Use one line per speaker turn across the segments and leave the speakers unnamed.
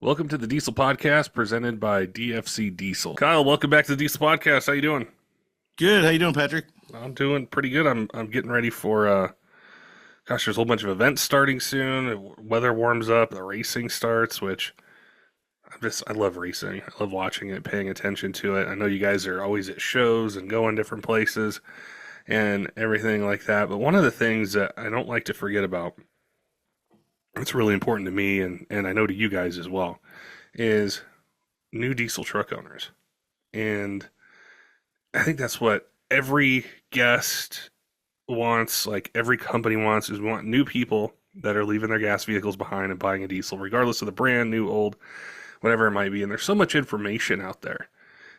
Welcome to the Diesel Podcast presented by DFC Diesel. Kyle, welcome back to the Diesel Podcast. How you doing?
Good. How you doing, Patrick?
I'm doing pretty good. I'm getting ready for there's a whole bunch of events starting soon. Weather warms up, the racing starts, which I love racing. I love watching it, paying attention to it. I know you guys are always at shows and going different places and everything like that. But one of the things that I don't like to forget about, it's really important to me and I know to you guys as well, is new diesel truck owners. And I think that's what every guest wants, like every company wants, is we want new people that are leaving their gas vehicles behind and buying a diesel, regardless of the brand, new, old, whatever it might be. And there's so much information out there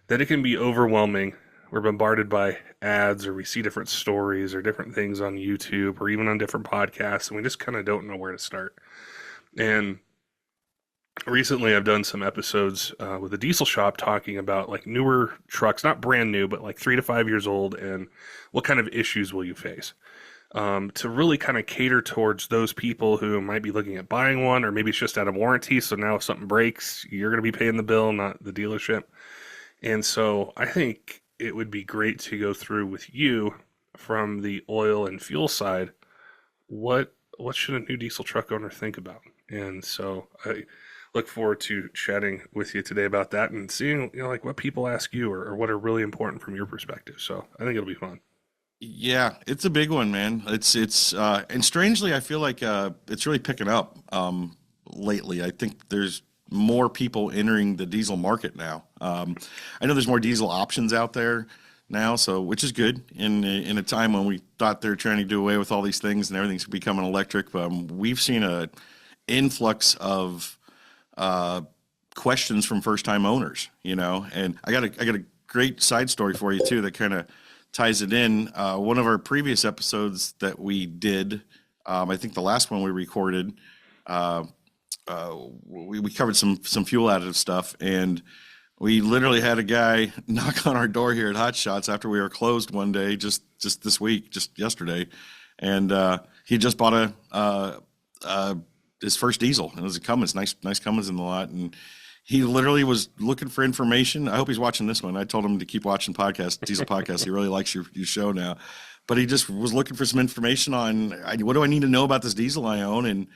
that it can be overwhelming. We're bombarded by ads, or we see different stories or different things on YouTube or even on different podcasts, and we just kind of don't know where to start. And recently I've done some episodes with a diesel shop talking about like newer trucks, not brand new, but like 3 to 5 years old, and what kind of issues will you face, to really kind of cater towards those people who might be looking at buying one, or maybe it's just out of warranty. So now if something breaks, you're going to be paying the bill, not the dealership. And so I think it would be great to go through with you from the oil and fuel side. What should a new diesel truck owner think about? And so I look forward to chatting with you today about that and seeing, like what people ask you, or what are really important from your perspective. So I think it'll be fun.
Yeah, it's a big one, man. It's and strangely, I feel like it's really picking up lately. I think there's more people entering the diesel market now. I know there's more diesel options out there now, so which is good in a time when we thought they're trying to do away with all these things and everything's becoming electric. We've seen a influx of questions from first time owners, and I got a great side story for you too that kind of ties it in. One of our previous episodes that we did, I think the last one we recorded, we covered some fuel additive stuff, and we literally had a guy knock on our door here at Hot Shots after we were closed one day, just this week, just yesterday, and he just bought his first diesel, and it was a Cummins, nice Cummins in the lot, and he literally was looking for information. I hope he's watching this one. I told him to keep watching diesel podcasts. He really likes your show now, but he just was looking for some information on what do I need to know about this diesel I own, and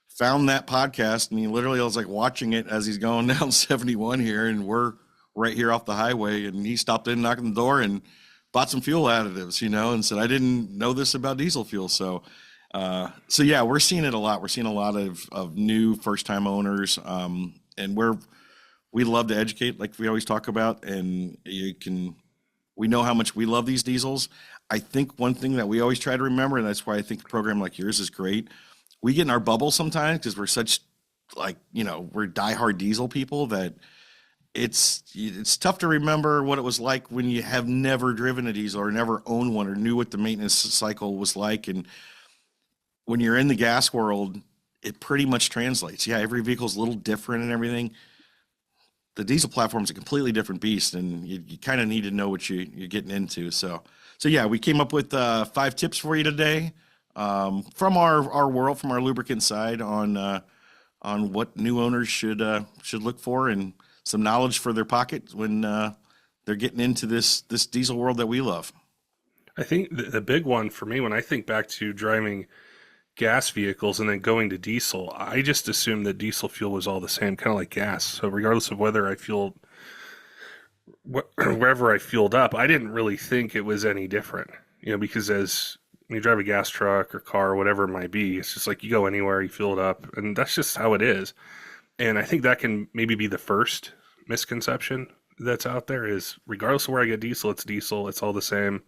found that podcast. And he literally was like watching it as he's going down 71 here, and we're right here off the highway, and he stopped in, knocking the door, and bought some fuel additives, and said, I didn't know this about diesel fuel. So yeah, we're seeing it a lot. We're seeing a lot of new first time owners, and we love to educate, like we always talk about, and we know how much we love these diesels. I think one thing that we always try to remember, and that's why I think a program like yours is great. We get in our bubble sometimes because we're such we're diehard diesel people that it's tough to remember what it was like when you have never driven a diesel or never owned one or knew what the maintenance cycle was like. And when you're in the gas world, it pretty much translates. Yeah, every vehicle is a little different and everything. The diesel platform is a completely different beast, and you kind of need to know what you're getting into. So yeah, we came up with 5 tips for you today, from our world, from our lubricant side, on what new owners should look for, and some knowledge for their pocket when they're getting into this diesel world that we love.
I think the big one for me, when I think back to driving gas vehicles and then going to diesel, I just assumed that diesel fuel was all the same, kind of like gas. So regardless of whether I fueled wherever I fueled up, I didn't really think it was any different. Because as when you drive a gas truck or car or whatever it might be, it's just like you go anywhere, you fuel it up, and that's just how it is. And I think that can maybe be the first misconception that's out there, is regardless of where I get diesel, it's all the same.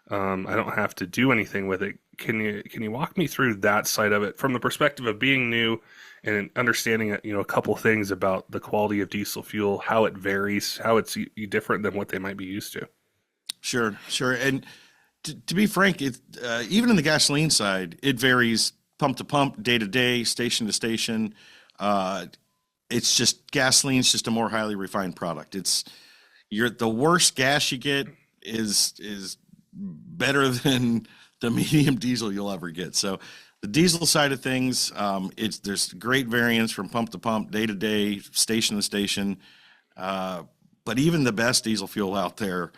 I don't have to do anything with it. Can you walk me through that side of it from the perspective of being new and understanding a couple things about the quality of diesel fuel, how it varies, how it's different than what they might be used to?
Sure. And to be frank, even in the gasoline side, it varies pump to pump, day to day, station to station. It's just gasoline's just a more highly refined product. The worst gas you get is better than the medium diesel you'll ever get. So The diesel side of things, there's great variance from pump to pump, day to day, station to station. But even the best diesel fuel out there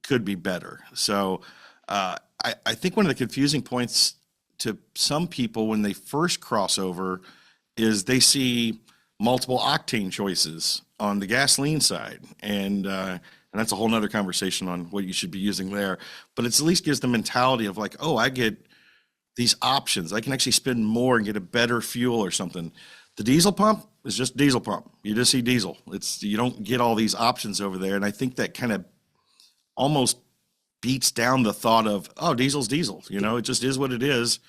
could be better. So I think one of the confusing points to some people when they first cross over is they see multiple octane choices on the gasoline side. And that's a whole nother conversation on what you should be using there. But it's at least gives the mentality of like, oh, I get these options. I can actually spend more and get a better fuel or something. The diesel pump is just diesel pump. You just see diesel. You don't get all these options over there. And I think that kind of almost beats down the thought of, oh, diesel's diesel. You know, it just is what it is.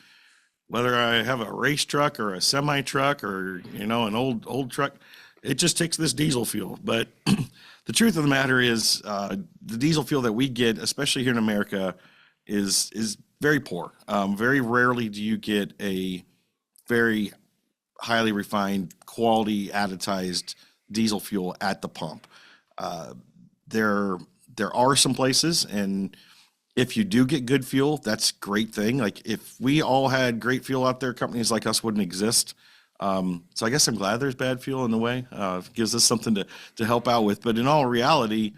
Whether I have a race truck or a semi truck or, you know, an old truck, it just takes this diesel fuel. But the truth of the matter is the diesel fuel that we get, especially here in America, is very poor. Very rarely do you get a very highly refined, quality, additized diesel fuel at the pump. There are some places, and if you do get good fuel, that's a great thing. Like if we all had great fuel out there, companies like us wouldn't exist. So I guess I'm glad there's bad fuel in the way. It gives us something to help out with. But in all reality,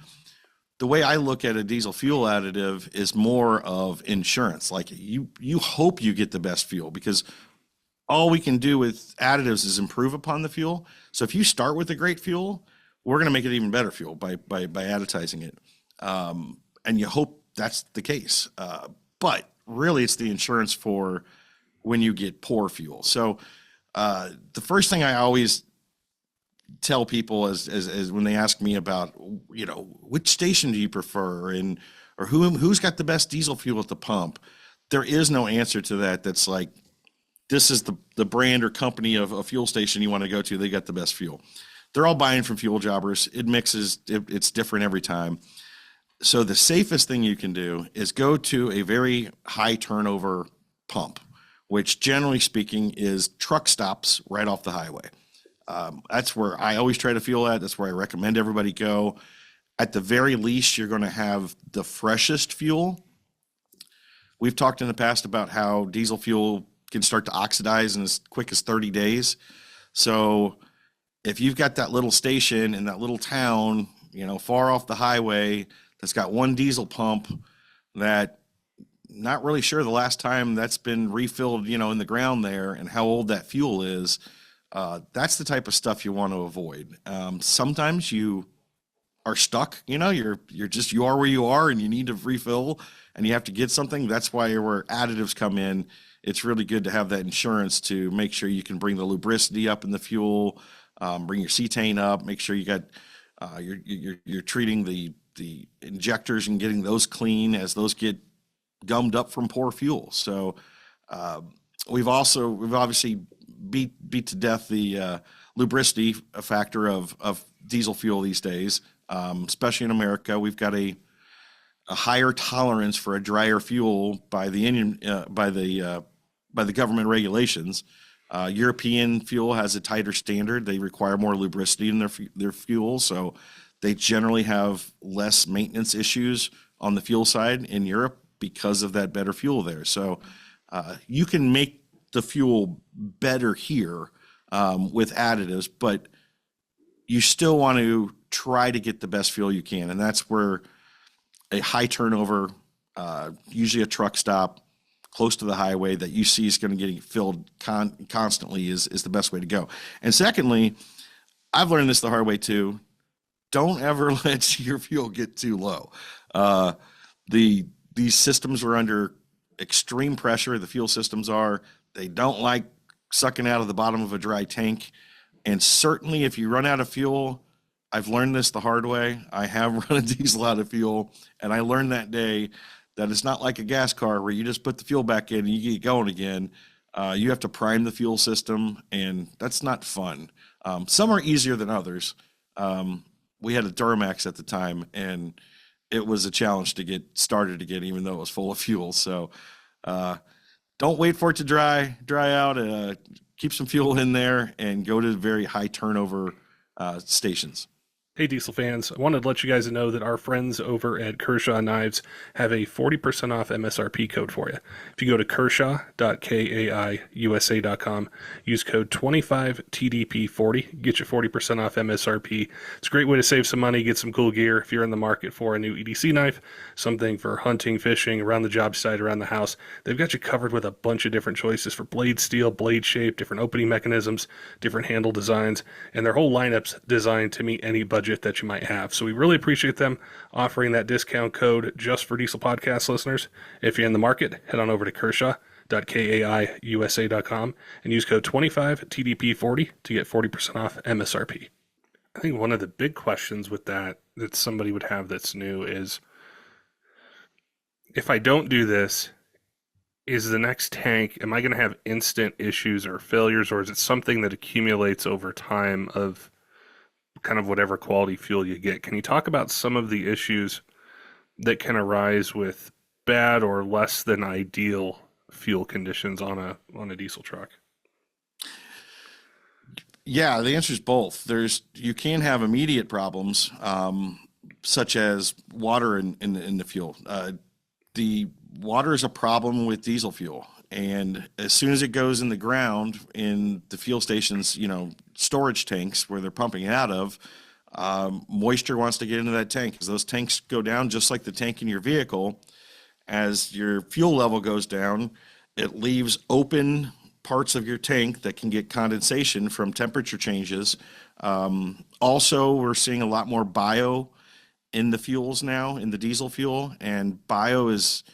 the way I look at a diesel fuel additive is more of insurance. Like you hope you get the best fuel because all we can do with additives is improve upon the fuel. So if you start with a great fuel, we're going to make it even better fuel by additizing it. And you hope that's the case. But really it's the insurance for when you get poor fuel. So the first thing I always tell people is when they ask me about, you know, which station do you prefer or who's got the best diesel fuel at the pump, there is no answer to that. That's like, this is the brand or company of a fuel station you want to go to. They got the best fuel. They're all buying from fuel jobbers. It mixes. It's different every time. So the safest thing you can do is go to a very high turnover pump, which generally speaking is truck stops right off the highway. That's where I always try to fuel at. That's where I recommend everybody go. At the very least, you're going to have the freshest fuel. We've talked in the past about how diesel fuel can start to oxidize in as quick as 30 days. So if you've got that little station in that little town, you know, far off the highway that's got one diesel pump that not really sure the last time that's been refilled, you know, in the ground there and how old that fuel is, that's the type of stuff you want to avoid. Sometimes you are stuck, you know, you are where you are and you need to refill and you have to get something. That's why where additives come in. It's really good to have that insurance to make sure you can bring the lubricity up in the fuel, bring your cetane up, make sure you got you're treating the injectors and getting those clean as those get gummed up from poor fuel. So we've obviously beat to death the lubricity factor of diesel fuel these days, especially in America. We've got a higher tolerance for a drier fuel by the government regulations. European fuel has a tighter standard. They require more lubricity in their fuel, so they generally have less maintenance issues on the fuel side in Europe because of that better fuel there. So you can make the fuel better here with additives, but you still want to try to get the best fuel you can, and that's where a high turnover, usually a truck stop close to the highway that you see is going to get filled constantly is the best way to go. And secondly, I've learned this the hard way too. Don't ever let your fuel get too low. These systems are under extreme pressure. The fuel systems are. They don't like sucking out of the bottom of a dry tank. And certainly if you run out of fuel, I've learned this the hard way. I have run a diesel out of fuel, and I learned that day that it's not like a gas car where you just put the fuel back in and you get going again. You have to prime the fuel system, and that's not fun. Some are easier than others. We had a DMAX at the time, and it was a challenge to get started again, even though it was full of fuel. So don't wait for it to dry out. Keep some fuel in there and go to very high turnover stations.
Hey, Diesel fans. I wanted to let you guys know that our friends over at Kershaw Knives have a 40% off MSRP code for you. If you go to kershaw.kaiusa.com, use code 25TDP40, get you 40% off MSRP. It's a great way to save some money, get some cool gear if you're in the market for a new EDC knife, something for hunting, fishing, around the job site, around the house. They've got you covered with a bunch of different choices for blade steel, blade shape, different opening mechanisms, different handle designs, and their whole lineup's designed to meet any budget that you might have. So we really appreciate them offering that discount code just for Diesel Podcast listeners. If you're in the market, head on over to kershaw.kaiusa.com and use code 25TDP40 to get 40% off MSRP. I think one of the big questions with that somebody would have that's new is, if I don't do this, is the next tank, am I going to have instant issues or failures, or is it something that accumulates over time of kind of whatever quality fuel you get? Can you talk about some of the issues that can arise with bad or less than ideal fuel conditions on a diesel truck?
Yeah, the answer is both. You can have immediate problems, such as water in the fuel. The water is a problem with diesel fuel. And as soon as it goes in the ground in the fuel stations, storage tanks where they're pumping out of, moisture wants to get into that tank. As those tanks go down, just like the tank in your vehicle, as your fuel level goes down, it leaves open parts of your tank that can get condensation from temperature changes. Also, we're seeing a lot more bio in the fuels now, in the diesel fuel, and bio is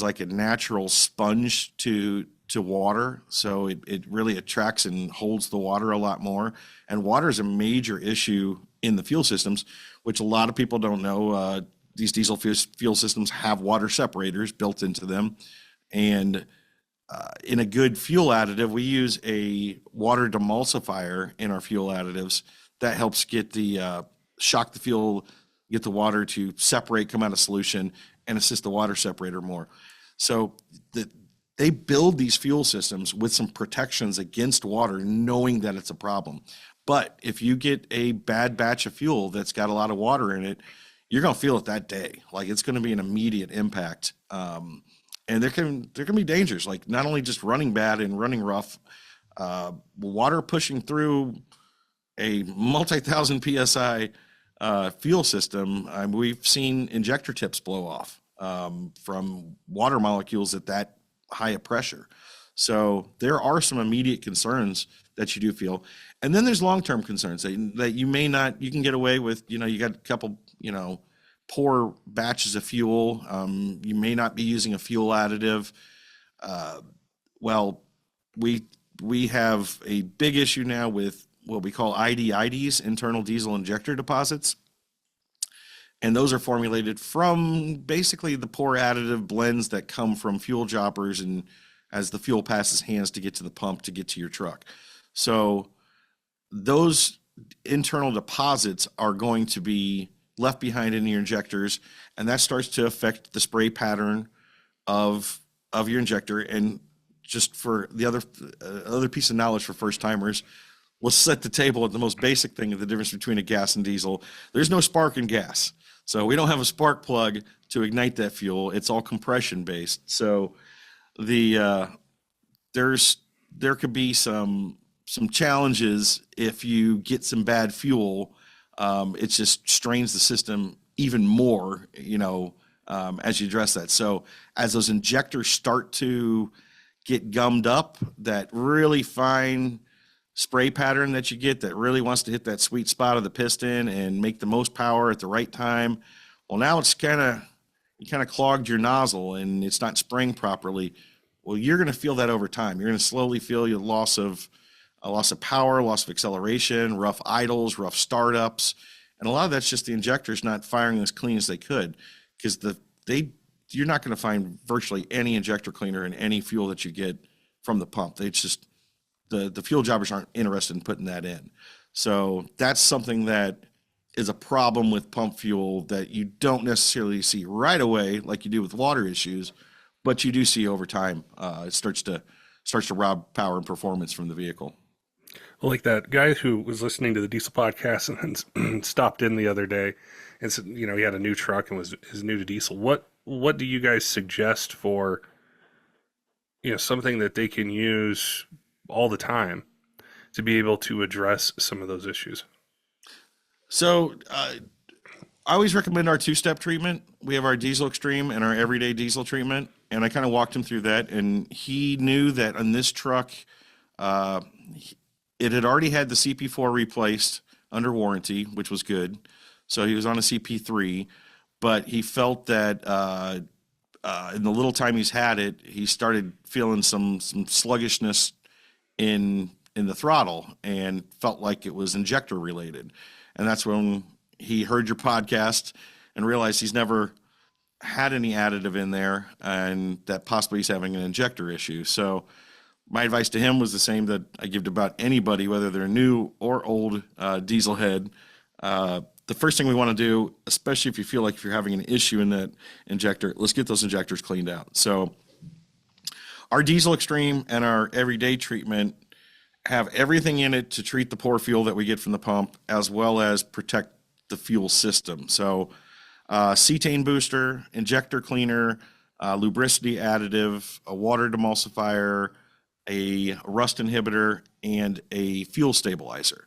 like a natural sponge to water. So it really attracts and holds the water a lot more. And water is a major issue in the fuel systems, which a lot of people don't know. These diesel fuel systems have water separators built into them. And in a good fuel additive, we use a water demulsifier in our fuel additives that helps get shock the fuel, get the water to separate, come out of solution, and assist the water separator more. So they build these fuel systems with some protections against water, knowing that it's a problem. But if you get a bad batch of fuel that's got a lot of water in it, you're going to feel it that day. Like, it's going to be an immediate impact. And there can be dangers, like not only just running bad and running rough, water pushing through a multi-thousand PSI fuel system. We've seen injector tips blow off from water molecules at that high a pressure. So there are some immediate concerns that you do feel. And then there's long-term concerns that you can get away with. You got a couple, poor batches of fuel. You may not be using a fuel additive. Well, we have a big issue now with what we call IDs, internal diesel injector deposits. And those are formulated from basically the poor additive blends that come from fuel jobbers and as the fuel passes hands to get to the pump to get to your truck. So those internal deposits are going to be left behind in your injectors, and that starts to affect the spray pattern of your injector. And just for the other piece of knowledge for first timers, we'll set the table at the most basic thing of the difference between a gas and diesel. There's no spark in gas. So we don't have a spark plug to ignite that fuel. It's all compression based. So there could be some challenges if you get some bad fuel. It just strains the system even more, as you address that. So as those injectors start to get gummed up, that really fine spray pattern that you get that really wants to hit that sweet spot of the piston and make the most power at the right time. Well, now it's you kind of clogged your nozzle and it's not spraying properly. Well, you're going to feel that over time. You're going to slowly feel your loss of power, loss of acceleration, rough idles, rough startups. And a lot of that's just the injectors not firing as clean as they could, because you're not going to find virtually any injector cleaner in any fuel that you get from the pump. It's just the fuel jobbers aren't interested in putting that in. So that's something that is a problem with pump fuel that you don't necessarily see right away like you do with water issues, but you do see over time. It starts to rob power and performance from the vehicle.
Well, like that guy who was listening to the Diesel podcast and then stopped in the other day and said, he had a new truck and was is new to diesel. What do you guys suggest for, something that they can use all the time to be able to address some of those issues?
So I always recommend our two-step treatment. We have our diesel extreme and our everyday diesel treatment, and I kind of walked him through that, and he knew that on this truck, uh, it had already had the CP4 replaced under warranty, which was good. So he was on a CP3, but he felt that in the little time he's had it, he started feeling some sluggishness in the throttle and felt like it was injector related. And that's when he heard your podcast and realized he's never had any additive in there and that possibly he's having an injector issue. So my advice to him was the same that I give to about anybody, whether they're new or old diesel head. The first thing we want to do, especially if you feel like if you're having an issue in that injector, let's get those injectors cleaned out. So our diesel extreme and our everyday treatment have everything in it to treat the poor fuel that we get from the pump, as well as protect the fuel system. So cetane booster, injector cleaner, lubricity additive, a water demulsifier, a rust inhibitor, and a fuel stabilizer.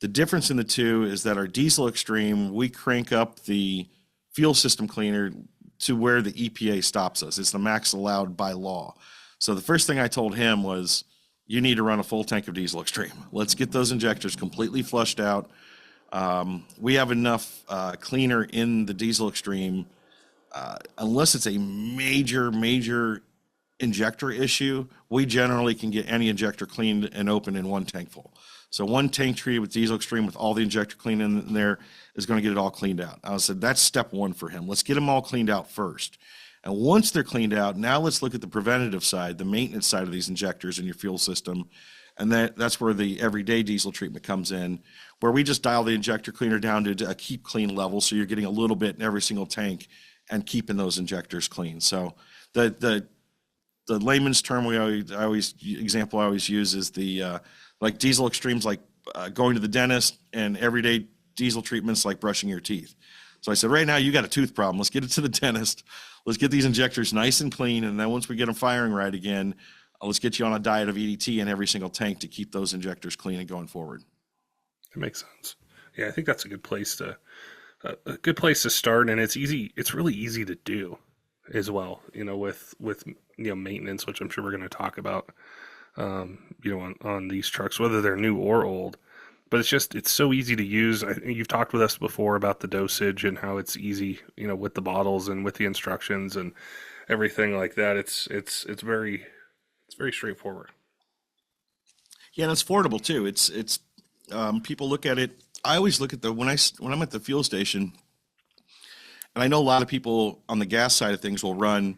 The difference in the two is that our diesel extreme, we crank up the fuel system cleaner to where the EPA stops us. It's the max allowed by law. So the first thing I told him was, you need to run a full tank of diesel extreme. Let's get those injectors completely flushed out. We have enough cleaner in the diesel extreme, unless it's a major injector issue, we generally can get any injector cleaned and open in one tank full. So one tank treated with diesel extreme with all the injector clean in there is going to get it all cleaned out. I said that's step one for him. Let's get them all cleaned out first. And once they're cleaned out, now let's look at the preventative side, the maintenance side of these injectors in your fuel system. And that's where the everyday diesel treatment comes in, where we just dial the injector cleaner down to a keep clean level. So you're getting a little bit in every single tank and keeping those injectors clean. So the layman's term I always use is the like diesel extremes, like going to the dentist, and everyday diesel treatments like brushing your teeth. So I said, right now you got a tooth problem. Let's get it to the dentist. Let's get these injectors nice and clean, and then once we get them firing right again, let's get you on a diet of EDT in every single tank to keep those injectors clean and going forward.
That makes sense. Yeah, I think that's a good place to start, and it's easy. It's really easy to do as well. With maintenance, which I'm sure we're going to talk about. On these trucks, whether they're new or old. But it's so easy to use. You've talked with us before about the dosage and how it's easy, with the bottles and with the instructions and everything like that. It's very straightforward.
Yeah, and it's affordable too. It's people look at it. I always look at when I'm at the fuel station, and I know a lot of people on the gas side of things will run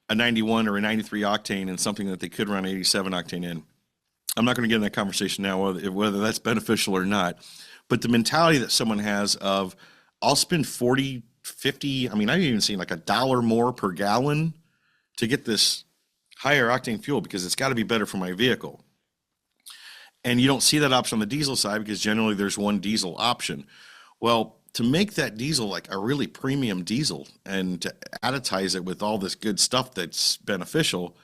a 91 or a 93 octane in something that they could run 87 octane in. I'm not going to get in that conversation now whether that's beneficial or not, but the mentality that someone has of, I'll spend 40, 50, I've even seen like $1 more per gallon to get this higher octane fuel because it's got to be better for my vehicle. And you don't see that option on the diesel side because generally there's one diesel option. Well, to make that diesel like a really premium diesel and to additize it with all this good stuff that's beneficial,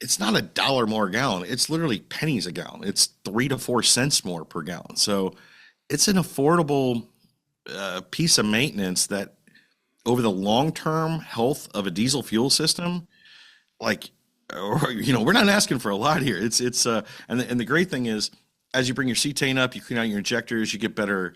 it's not $1 more a gallon. It's literally pennies a gallon. It's 3 to 4 cents more per gallon. So it's an affordable piece of maintenance that over the long-term health of a diesel fuel system, we're not asking for a lot here. And the great thing is, as you bring your cetane up, you clean out your injectors, you get better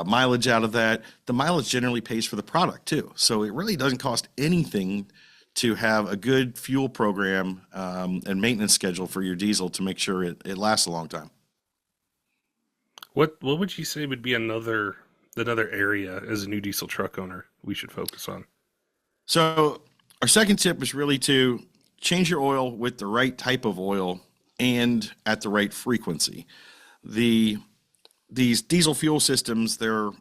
mileage out of that. The mileage generally pays for the product too. So it really doesn't cost anything to have a good fuel program and maintenance schedule for your diesel to make sure it lasts a long time.
What would you say would be another area as a new diesel truck owner we should focus on?
So our second tip is really to change your oil with the right type of oil and at the right frequency. These diesel fuel systems, they're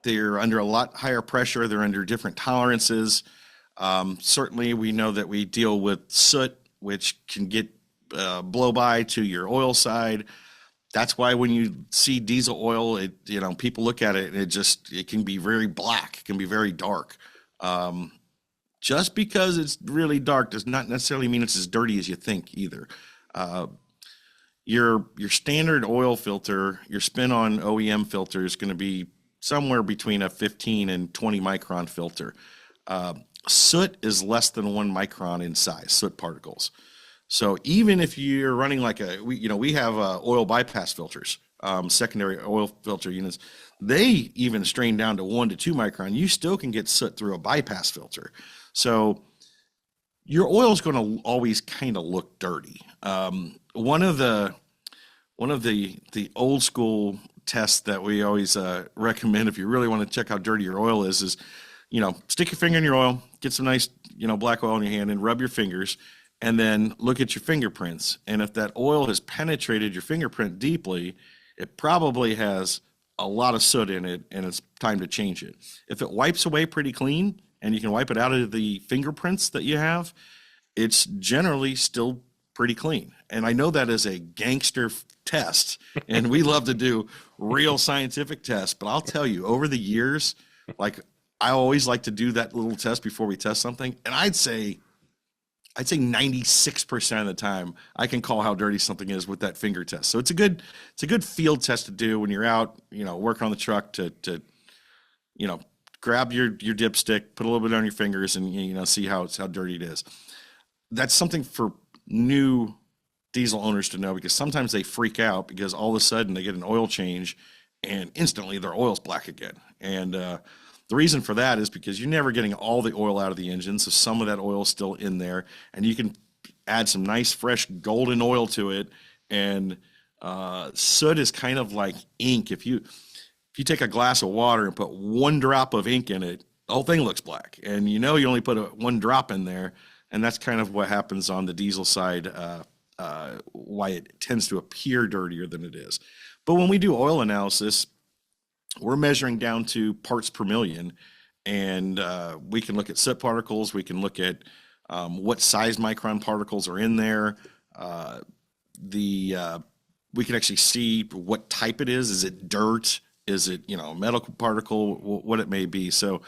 under a lot higher pressure. They're under different tolerances. Certainly, we know that we deal with soot, which can get blow by to your oil side. That's why when you see diesel oil, people look at it and it can be very black, it can be very dark. Um, just because it's really dark does not necessarily mean it's as dirty as you think either. Uh, your standard oil filter, your spin-on OEM filter is going to be somewhere between a 15 and 20 micron filter. Uh, Soot is less than 1 micron in size, soot particles. So even if you're running like we have oil bypass filters, secondary oil filter units, they even strain down to 1 to 2 micron. You still can get soot through a bypass filter. So your oil is going to always kind of look dirty. One of the old school tests that we always recommend if you really want to check how dirty your oil is stick your finger in your oil, get some nice black oil in your hand, and rub your fingers. And then look at your fingerprints. And if that oil has penetrated your fingerprint deeply, it probably has a lot of soot in it, and it's time to change it. If it wipes away pretty clean and you can wipe it out of the fingerprints that you have, it's generally still pretty clean. And I know that is a gangster test, and we love to do real scientific tests, but I'll tell you, over the years, like I always like to do that little test before we test something, and I'd say 96% of the time I can call how dirty something is with that finger test. So it's a good field test to do when you're out, working on the truck to grab your dipstick, put a little bit on your fingers, and see how dirty it is. That's something for new diesel owners to know, because sometimes they freak out because all of a sudden they get an oil change and instantly their oil's black again. And the reason for that is because you're never getting all the oil out of the engine, so some of that oil is still in there, and you can add some nice fresh golden oil to it. And soot is kind of like ink. If you take a glass of water and put 1 drop of ink in it, the whole thing looks black. And you only put 1 drop in there, and that's kind of what happens on the diesel side, why it tends to appear dirtier than it is. But when we do oil analysis, we're measuring down to parts per million, and we can look at soot particles. We can look at what size micron particles are in there. We can actually see what type it is. Is it dirt? Is it metal particle? What it may be. So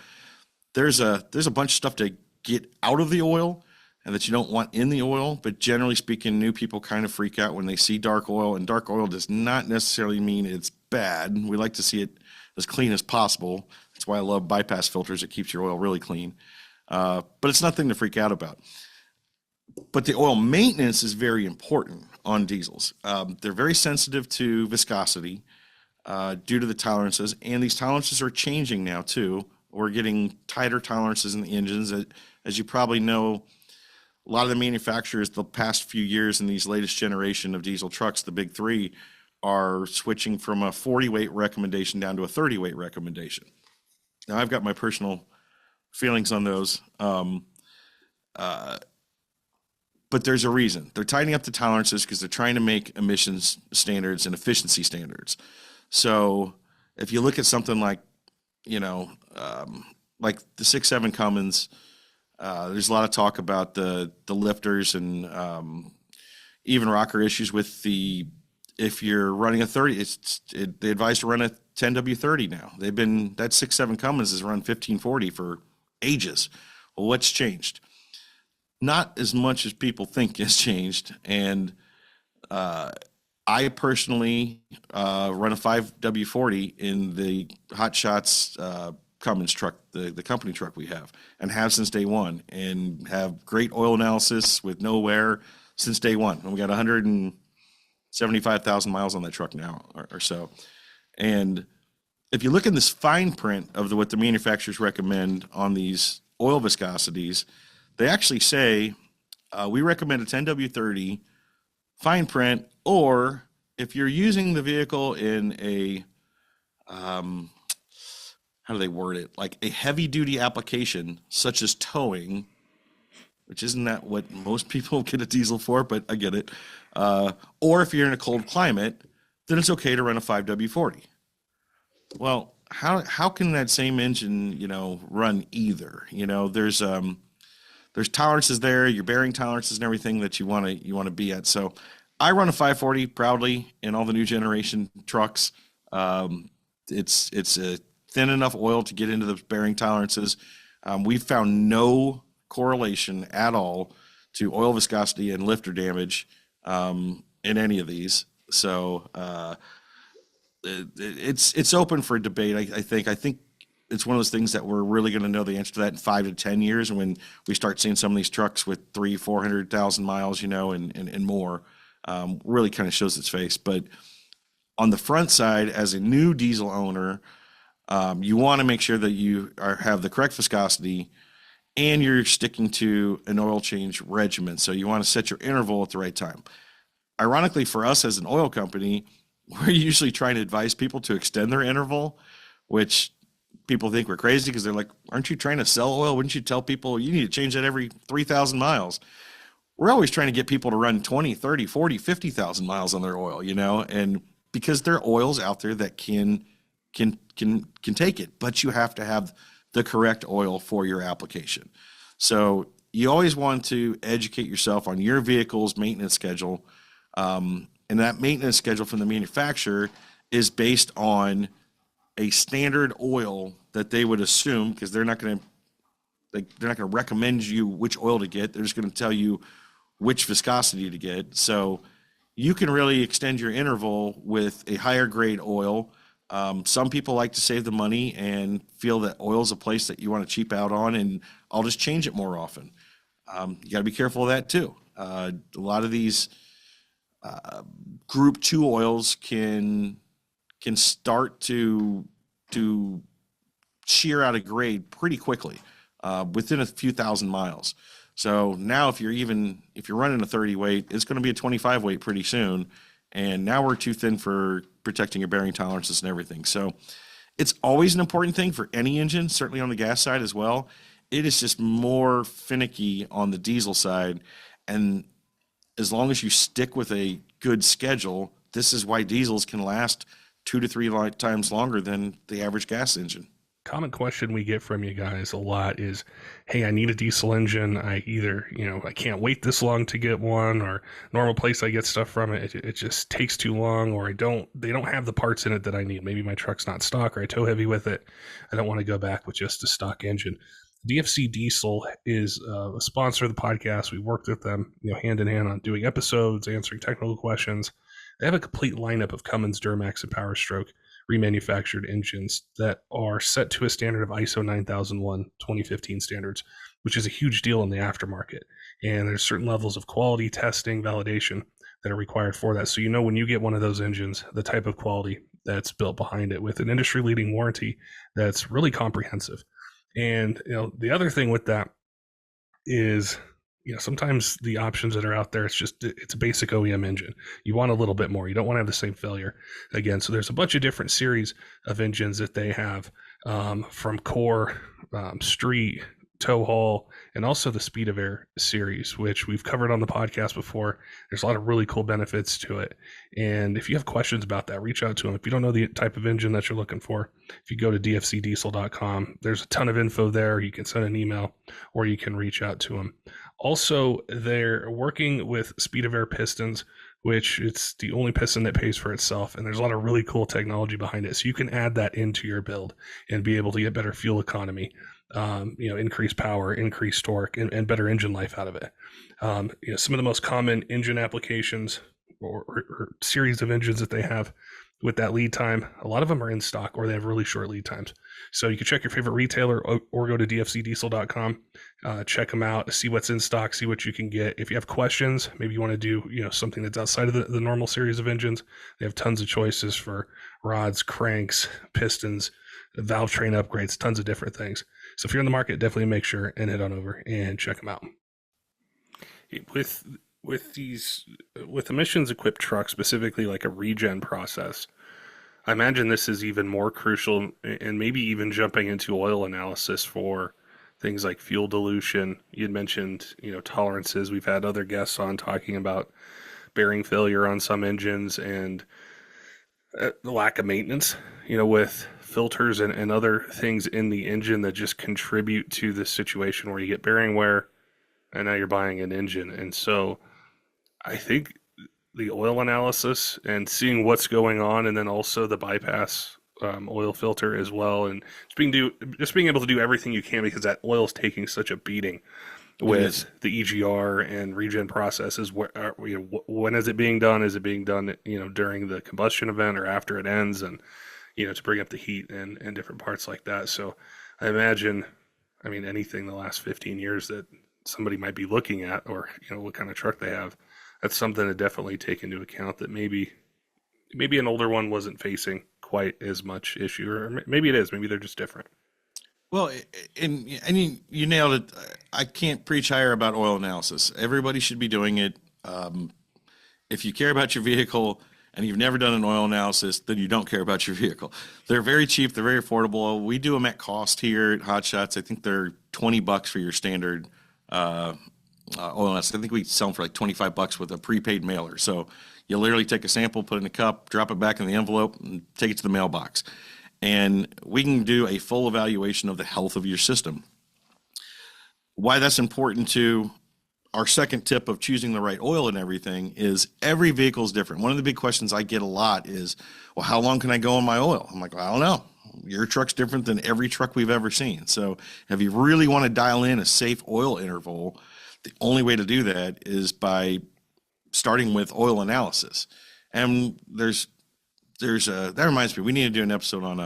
there's a bunch of stuff to get out of the oil and that you don't want in the oil. But generally speaking, new people kind of freak out when they see dark oil, and dark oil does not necessarily mean it's bad. We like to see it as clean as possible. That's why I love bypass filters. It keeps your oil really clean. But it's nothing to freak out about. But the oil maintenance is very important on diesels. They're very sensitive to viscosity due to the tolerances, and these tolerances are changing now too. We're getting tighter tolerances in the engines. As you probably know, a lot of the manufacturers the past few years in these latest generation of diesel trucks, the big three, are switching from a 40 weight recommendation down to a 30 weight recommendation. Now, I've got my personal feelings on those, but there's a reason. They're tightening up the tolerances because they're trying to make emissions standards and efficiency standards. So if you look at something like, like the 6.7 Cummins, there's a lot of talk about the lifters and even rocker issues with if you're running a 30, they advise to run a 10W30 now. That 6.7 Cummins has run 1540 for ages. Well, what's changed? Not as much as people think has changed. And I personally run a 5W40 in the Hot Shots Cummins truck, the company truck we have, and have since day one, and have great oil analysis with no wear since day one. And we got 175,000 miles on that truck now or so. And if you look in this fine print of what the manufacturers recommend on these oil viscosities, they actually say we recommend a 10W30 fine print, or if you're using the vehicle in a how do they word it? Like a heavy duty application, such as towing, which isn't that what most people get a diesel for, but I get it. Or if you're in a cold climate, then it's okay to run a 5W40. Well, how can that same engine, run either? There's tolerances there, your bearing tolerances and everything that you want to be at. So I run a 540 proudly in all the new generation trucks. It's a thin enough oil to get into the bearing tolerances. We've found no correlation at all to oil viscosity and lifter damage in any of these. So it's open for debate. I think it's one of those things that we're really going to know the answer to that in 5 to 10 years, and when we start seeing some of these trucks with 300,000-400,000 miles, and more, really kind of shows its face. But on the front side, as a new diesel owner, you want to make sure that you have the correct viscosity and you're sticking to an oil change regimen. So you want to set your interval at the right time. Ironically, for us as an oil company, we're usually trying to advise people to extend their interval, which people think we're crazy because they're like, aren't you trying to sell oil? Wouldn't you tell people you need to change that every 3,000 miles? We're always trying to get people to run 20, 30, 40, 50,000 miles on their oil, and because there are oils out there that can take it, but you have to have the correct oil for your application. So you always want to educate yourself on your vehicle's maintenance schedule. And that maintenance schedule from the manufacturer is based on a standard oil that they would assume, because they're not going to recommend you which oil to get. They're just going to tell you which viscosity to get. So you can really extend your interval with a higher grade oil. Some people like to save the money and feel that oil is a place that you want to cheap out on, and I'll just change it more often. You got to be careful of that too. A lot of these Group 2 oils can start to shear out a grade pretty quickly within a few thousand miles. So now if you're running a 30 weight, it's going to be a 25 weight pretty soon. And now we're too thin for protecting your bearing tolerances and everything. So it's always an important thing for any engine, certainly on the gas side as well. It is just more finicky on the diesel side. And as long as you stick with a good schedule, this is why diesels can last 2 to 3 times longer than the average gas engine.
Common question we get from you guys a lot is, hey, I need a diesel engine. I either, I can't wait this long to get one, or normal place I get stuff from it just takes too long, or they don't have the parts in it that I need. Maybe my truck's not stock, or I tow heavy with it. I don't want to go back with just a stock engine. DFC Diesel is a sponsor of the podcast. We worked with them, hand in hand on doing episodes, answering technical questions. They have a complete lineup of Cummins, Duramax, and Power Stroke remanufactured engines that are set to a standard of ISO 9001 2015 standards, which is a huge deal in the aftermarket. And there's certain levels of quality testing, validation that are required for that. So when you get one of those engines, the type of quality that's built behind it with an industry-leading warranty that's really comprehensive. And the other thing with that is, sometimes the options that are out there, it's a basic OEM engine. You want a little bit more. You don't want to have the same failure again. So there's a bunch of different series of engines that they have, from core, street, tow haul, and also the Speed of Air series, which we've covered on the podcast before. There's a lot of really cool benefits to it. And if you have questions about that, reach out to them. If you don't know the type of engine that you're looking for, if you go to dfcdiesel.com, there's a ton of info there. You can send an email or you can reach out to them. Also, they're working with Speed of Air pistons, which it's the only piston that pays for itself. And there's a lot of really cool technology behind it. So you can add that into your build and be able to get better fuel economy, increase power, increase torque, and better engine life out of it. Some of the most common engine applications or series of engines that they have with that lead time, a lot of them are in stock or they have really short lead times. So you can check your favorite retailer or go to dfcdiesel.com, check them out, see what's in stock, see what you can get. If you have questions, maybe you want to do something that's outside of the normal series of engines, they have tons of choices for rods, cranks, pistons, valve train upgrades, tons of different things. So if you're in the market, definitely make sure and head on over and check them out. With emissions equipped trucks, specifically like a regen process, I imagine this is even more crucial, and maybe even jumping into oil analysis for things like fuel dilution. You'd mentioned, tolerances. We've had other guests on talking about bearing failure on some engines and the lack of maintenance, with filters and other things in the engine that just contribute to this situation where you get bearing wear and now you're buying an engine. And so I think the oil analysis and seeing what's going on, and then also the bypass oil filter as well, and just being able to do everything you can because that oil is taking such a beating with the EGR and regen processes. When is it being done? Is it being done, during the combustion event or after it ends? And, to bring up the heat and different parts like that. So I imagine, anything the last 15 years that somebody might be looking at, or, what kind of truck they have, that's something to definitely take into account, that maybe an older one wasn't facing quite as much issue, or maybe it is, maybe they're just different.
Well, and you nailed it. I can't preach higher about oil analysis. Everybody should be doing it. If you care about your vehicle and you've never done an oil analysis, then you don't care about your vehicle. They're very cheap. They're very affordable. We do them at cost here at Hot Shots. I think they're $20 for your standard oil analysis. I think we sell them for like $25 with a prepaid mailer. So you literally take a sample, put it in a cup, drop it back in the envelope, and take it to the mailbox. And we can do a full evaluation of the health of your system. Why that's important to our second tip of choosing the right oil and everything is every vehicle is different. One of the big questions I get a lot is, well, how long can I go on my oil? I'm like, well, I don't know. Your truck's different than every truck we've ever seen. So if you really want to dial in a safe oil interval, the only way to do that is by starting with oil analysis. And that reminds me, we need to do an episode on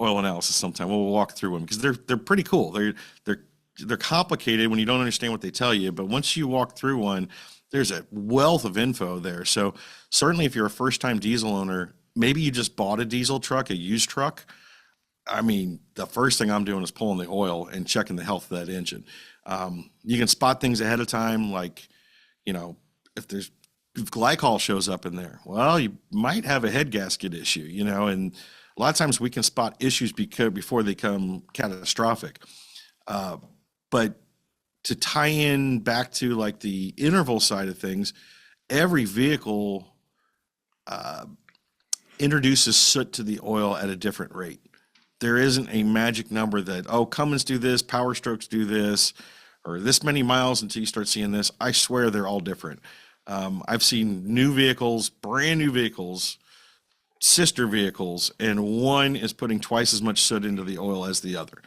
oil analysis sometime. We'll walk through them because they're pretty cool. They're complicated when you don't understand what they tell you, but once you walk through one, there's a wealth of info there. So certainly if you're a first-time diesel owner, maybe you just bought a diesel truck, a used truck. The first thing I'm doing is pulling the oil and checking the health of that engine. You can spot things ahead of time, like, if glycol shows up in there, well, you might have a head gasket issue, and a lot of times we can spot issues before they become catastrophic. But to tie in back to like the interval side of things, every vehicle introduces soot to the oil at a different rate. There isn't a magic number that, Cummins do this, Power Strokes do this, or this many miles until you start seeing this. I swear they're all different. I've seen new vehicles, brand new vehicles, sister vehicles, and one is putting twice as much soot into the oil as the other.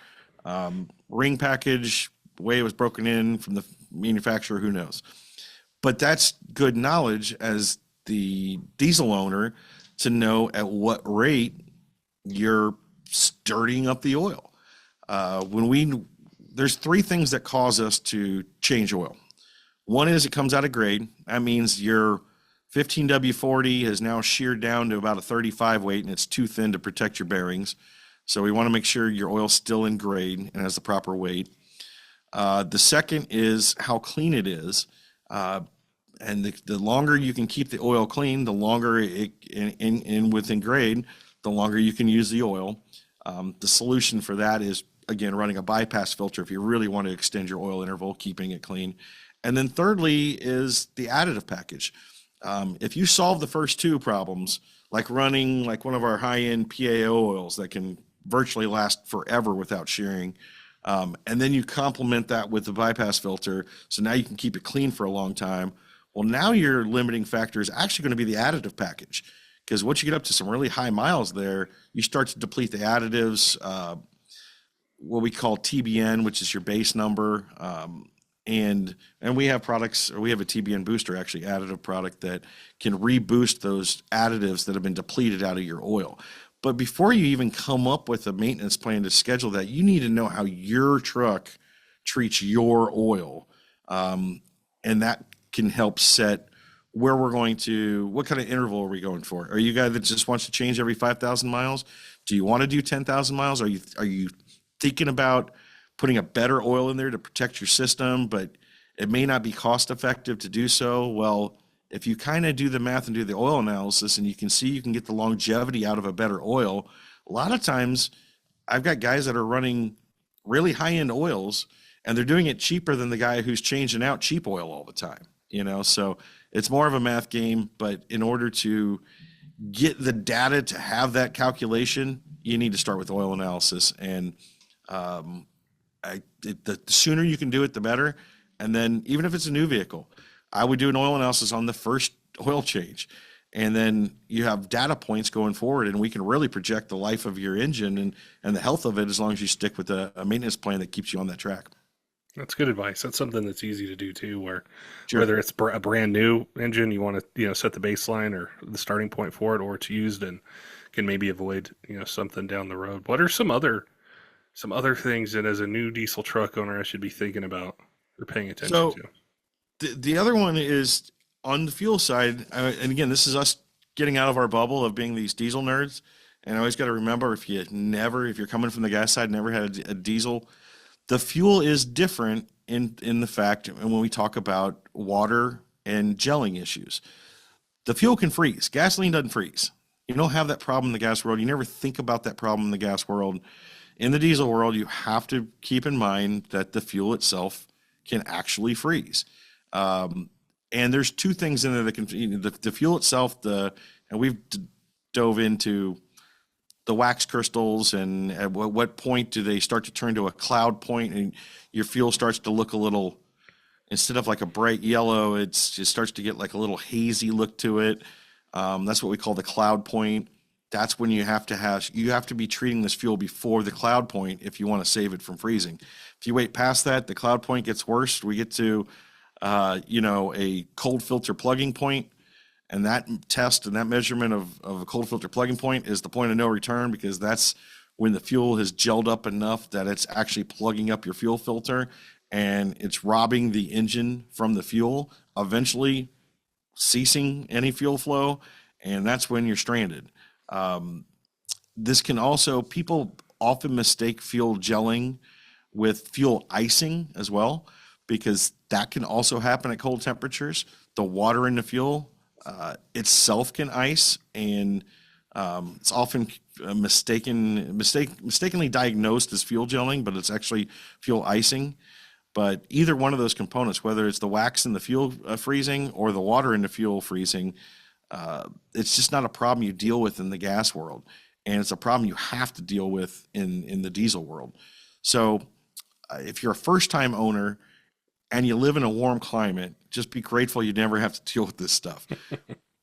Ring package, the way it was broken in from the manufacturer, who knows? But that's good knowledge as the diesel owner to know at what rate you're stirring up the oil. There's three things that cause us to change oil. One is it comes out of grade. That means your 15W40 has now sheared down to about a 35 weight, and it's too thin to protect your bearings. So we want to make sure your oil's still in grade and has the proper weight. The second is how clean it is. And the longer you can keep the oil clean, the longer within grade, the longer you can use the oil. The solution for that is, again, running a bypass filter if you really want to extend your oil interval, keeping it clean. And then thirdly is the additive package. If you solve the first two problems, like running like one of our high-end PAO oils that can virtually last forever without shearing, and then you complement that with the bypass filter, so now you can keep it clean for a long time. Well, now your limiting factor is actually going to be the additive package, because once you get up to some really high miles there, you start to deplete the additives, what we call TBN, which is your base number. And we have products, or we have a TBN booster, actually additive product, that can reboost those additives that have been depleted out of your oil. But before you even come up with a maintenance plan to schedule that, you need to know how your truck treats your oil. And that can help set where we're going to, what kind of interval are we going for? Are you a guy that just wants to change every 5,000 miles? Do you want to do 10,000 miles? Are you thinking about putting a better oil in there to protect your system, but it may not be cost effective to do so? Well, if you kind of do the math and do the oil analysis, and you can see you can get the longevity out of a better oil, a lot of times I've got guys that are running really high-end oils, and they're doing it cheaper than the guy who's changing out cheap oil all the time. So it's more of a math game, but in order to get the data to have that calculation, you need to start with oil analysis. And the sooner you can do it, the better. And then even if it's a new vehicle, I would do an oil analysis on the first oil change. And then you have data points going forward, and we can really project the life of your engine and the health of it as long as you stick with a maintenance plan that keeps you on that track.
That's good advice. That's something that's easy to do too, where
Sure.
whether it's a brand new engine, you want to, set the baseline or the starting point for it, or it's used and can maybe avoid, something down the road. What are some other things that as a new diesel truck owner I should be thinking about or paying attention
So
to?
the other one is on the fuel side. And again, this is us getting out of our bubble of being these diesel nerds. And I always got to remember, if you're coming from the gas side, never had a diesel, the fuel is different in the fact, and when we talk about water and gelling issues, the fuel can freeze. Gasoline doesn't freeze. You don't have that problem in the gas world. You never think about that problem in the gas world. In the diesel world, you have to keep in mind that the fuel itself can actually freeze. And there's two things in there that can, the fuel itself, and we've dove into the wax crystals, and at what point do they start to turn to a cloud point, and your fuel starts to look a little, instead of like a bright yellow, it starts to get like a little hazy look to it. That's what we call the cloud point. That's when you have to be treating this fuel before the cloud point if you want to save it from freezing. If you wait past that, the cloud point gets worse. We get to a cold filter plugging point, and that test and that measurement of a cold filter plugging point is the point of no return, because that's when the fuel has gelled up enough that it's actually plugging up your fuel filter and it's robbing the engine from the fuel, eventually ceasing any fuel flow, and that's when you're stranded. This can also, people often mistake fuel gelling with fuel icing as well, because that can also happen at cold temperatures. The water in the fuel itself can ice, and it's often mistakenly diagnosed as fuel gelling, but it's actually fuel icing. But either one of those components, whether it's the wax in the fuel freezing or the water in the fuel freezing, it's just not a problem you deal with in the gas world, and it's a problem you have to deal with in the diesel world. So if you're a first-time owner and you live in a warm climate, just be grateful you never have to deal with this stuff.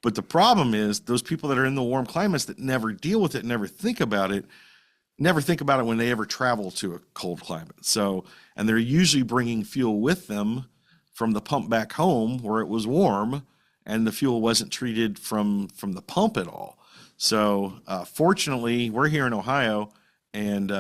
But the problem is those people that are in the warm climates that never deal with it, never think about it when they ever travel to a cold climate. So, and they're usually bringing fuel with them from the pump back home where it was warm, and the fuel wasn't treated from the pump at all. So fortunately, we're here in Ohio, and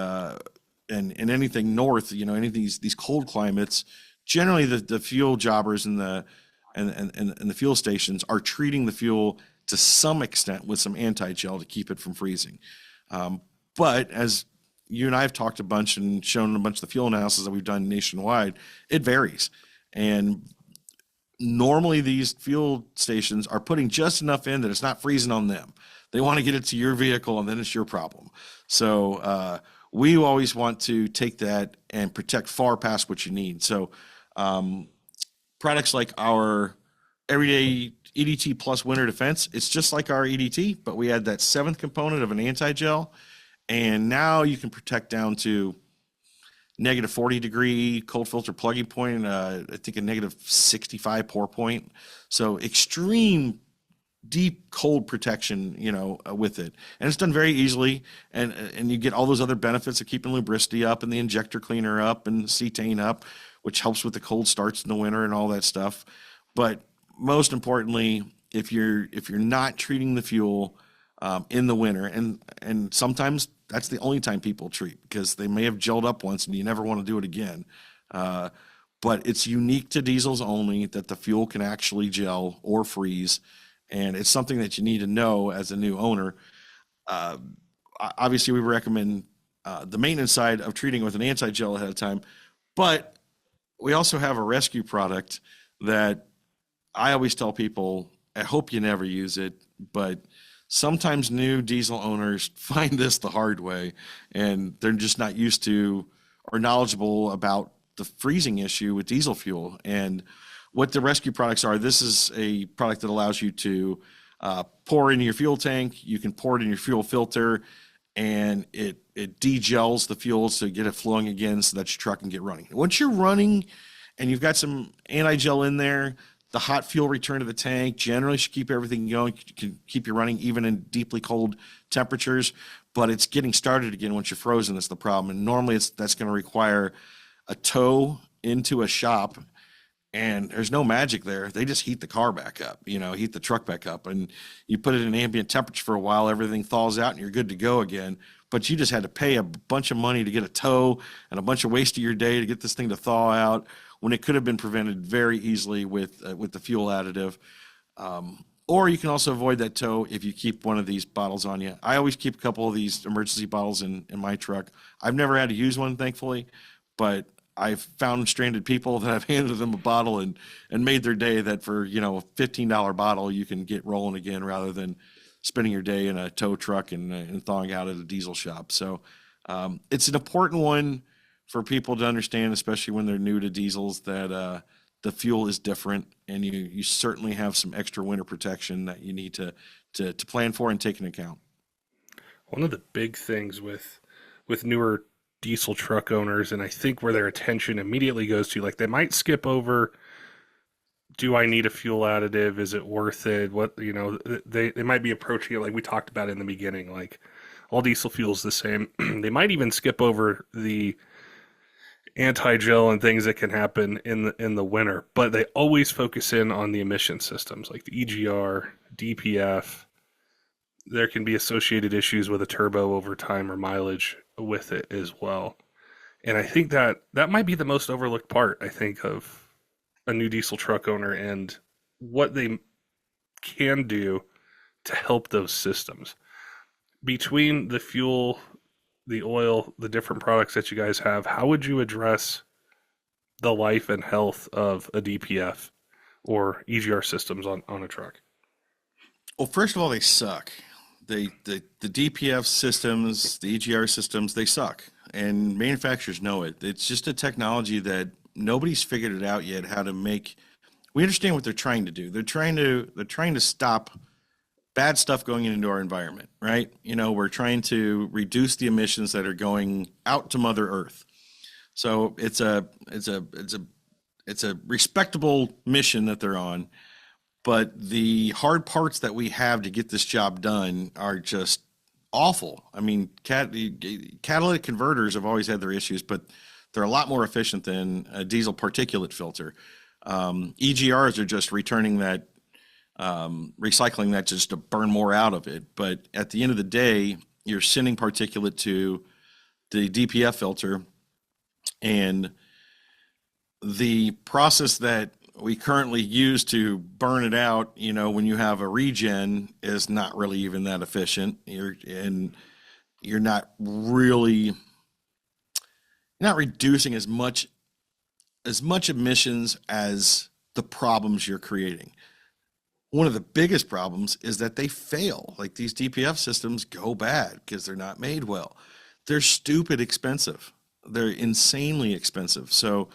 anything north, any of these cold climates, generally the fuel jobbers and the fuel stations are treating the fuel to some extent with some anti-gel to keep it from freezing. But as you and I have talked a bunch and shown a bunch of the fuel analysis that we've done nationwide, it varies. And normally these fuel stations are putting just enough in that it's not freezing on them. They want to get it to your vehicle, and then it's your problem. So we always want to take that and protect far past what you need. So products like our everyday EDT plus winter defense, it's just like our EDT, but we add that seventh component of an anti-gel, and now you can protect down to negative 40 degree cold filter plugging point, I think a negative 65 pour point. So extreme deep cold protection, with it. And it's done very easily. And you get all those other benefits of keeping lubricity up and the injector cleaner up and cetane up, which helps with the cold starts in the winter and all that stuff. But most importantly, if you're not treating the fuel in the winter, and sometimes that's the only time people treat, because they may have gelled up once and you never want to do it again. But it's unique to diesels only that the fuel can actually gel or freeze. And it's something that you need to know as a new owner. Obviously, we recommend the maintenance side of treating with an anti-gel ahead of time, but we also have a rescue product that I always tell people, I hope you never use it, but sometimes new diesel owners find this the hard way, and they're just not used to or knowledgeable about the freezing issue with diesel fuel. And what the rescue products are, this is a product that allows you to pour into your fuel tank. You can pour it in your fuel filter, and it de-gels the fuel to get it flowing again so that your truck can get running. Once you're running and you've got some anti-gel in there, The hot fuel return to the tank generally should keep everything going, can keep you running even in deeply cold temperatures, but it's getting started again once you're frozen that's the problem. And normally that's going to require a tow into a shop, and there's no magic there. They just heat the car back up, heat the truck back up, and you put it in ambient temperature for a while, everything thaws out and you're good to go again. But you just had to pay a bunch of money to get a tow and a bunch of waste of your day to get this thing to thaw out, when it could have been prevented very easily with the fuel additive. Or you can also avoid that tow if you keep one of these bottles on you. I always keep a couple of these emergency bottles in my truck. I've never had to use one, thankfully, but I've found stranded people that I've handed them a bottle and made their day, that for, a $15 bottle, you can get rolling again rather than spending your day in a tow truck and thawing out at a diesel shop. So it's an important one for people to understand, especially when they're new to diesels, that the fuel is different, and you certainly have some extra winter protection that you need to plan for and take into account.
One of the big things with newer diesel truck owners, and I think where their attention immediately goes to, like, they might skip over, do I need a fuel additive? Is it worth it? What, they might be approaching it like we talked about in the beginning, like all diesel fuel's the same. They might even skip over the anti-gel and things that can happen in the winter, but they always focus in on the emission systems like the EGR, DPF. There can be associated issues with a turbo over time or mileage with it as well. And I think that might be the most overlooked part, I think, of a new diesel truck owner and what they can do to help those systems. Between the fuel, the oil, the different products that you guys have, how would you address the life and health of a DPF or EGR systems on a truck?
Well, first of all, they suck. The DPF systems, the EGR systems, they suck, and manufacturers know it. It's just a technology that nobody's figured it out yet how to make. We understand what they're trying to do. They're trying to stop bad stuff going into our environment, right? We're trying to reduce the emissions that are going out to Mother Earth. So it's a respectable mission that they're on. But the hard parts that we have to get this job done are just awful. I mean, catalytic converters have always had their issues, but they're a lot more efficient than a diesel particulate filter. EGRs are just returning that, recycling that just to burn more out of it. But at the end of the day, you're sending particulate to the DPF filter, and the process that we currently use to burn it out, when you have a regen, is not really even that efficient. You're not reducing as much emissions as the problems you're creating. One of the biggest problems is that they fail. Like, these DPF systems go bad because they're not made well. They're stupid expensive. They're insanely expensive. So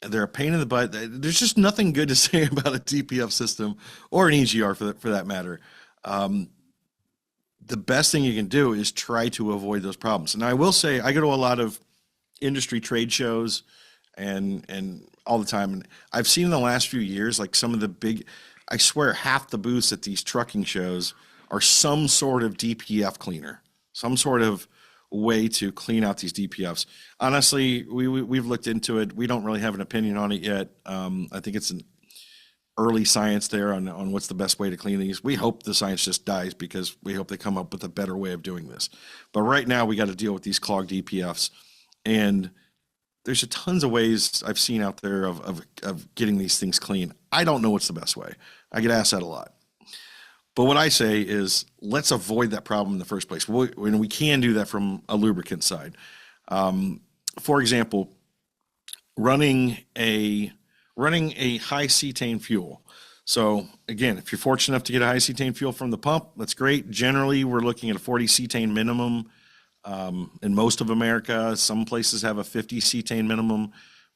they're a pain in the butt. There's just nothing good to say about a DPF system or an EGR for that matter. The best thing you can do is try to avoid those problems. And I will say, I go to a lot of industry trade shows and all the time. And I've seen in the last few years, like, some of the big, I swear half the booths at these trucking shows are some sort of DPF cleaner, some sort of way to clean out these DPFs. Honestly, we've looked into it. We don't really have an opinion on it yet. I think it's an early science there on what's the best way to clean these. We hope the science just dies, because we hope they come up with a better way of doing this. But right now we got to deal with these clogged DPFs, and there's tons of ways I've seen out there of getting these things clean. I don't know what's the best way. I get asked that a lot. But what I say is, let's avoid that problem in the first place. When we can do that from a lubricant side. For example, running a high cetane fuel. So again, if you're fortunate enough to get a high cetane fuel from the pump, that's great. Generally, we're looking at a 40 cetane minimum in most of America. Some places have a 50 cetane minimum,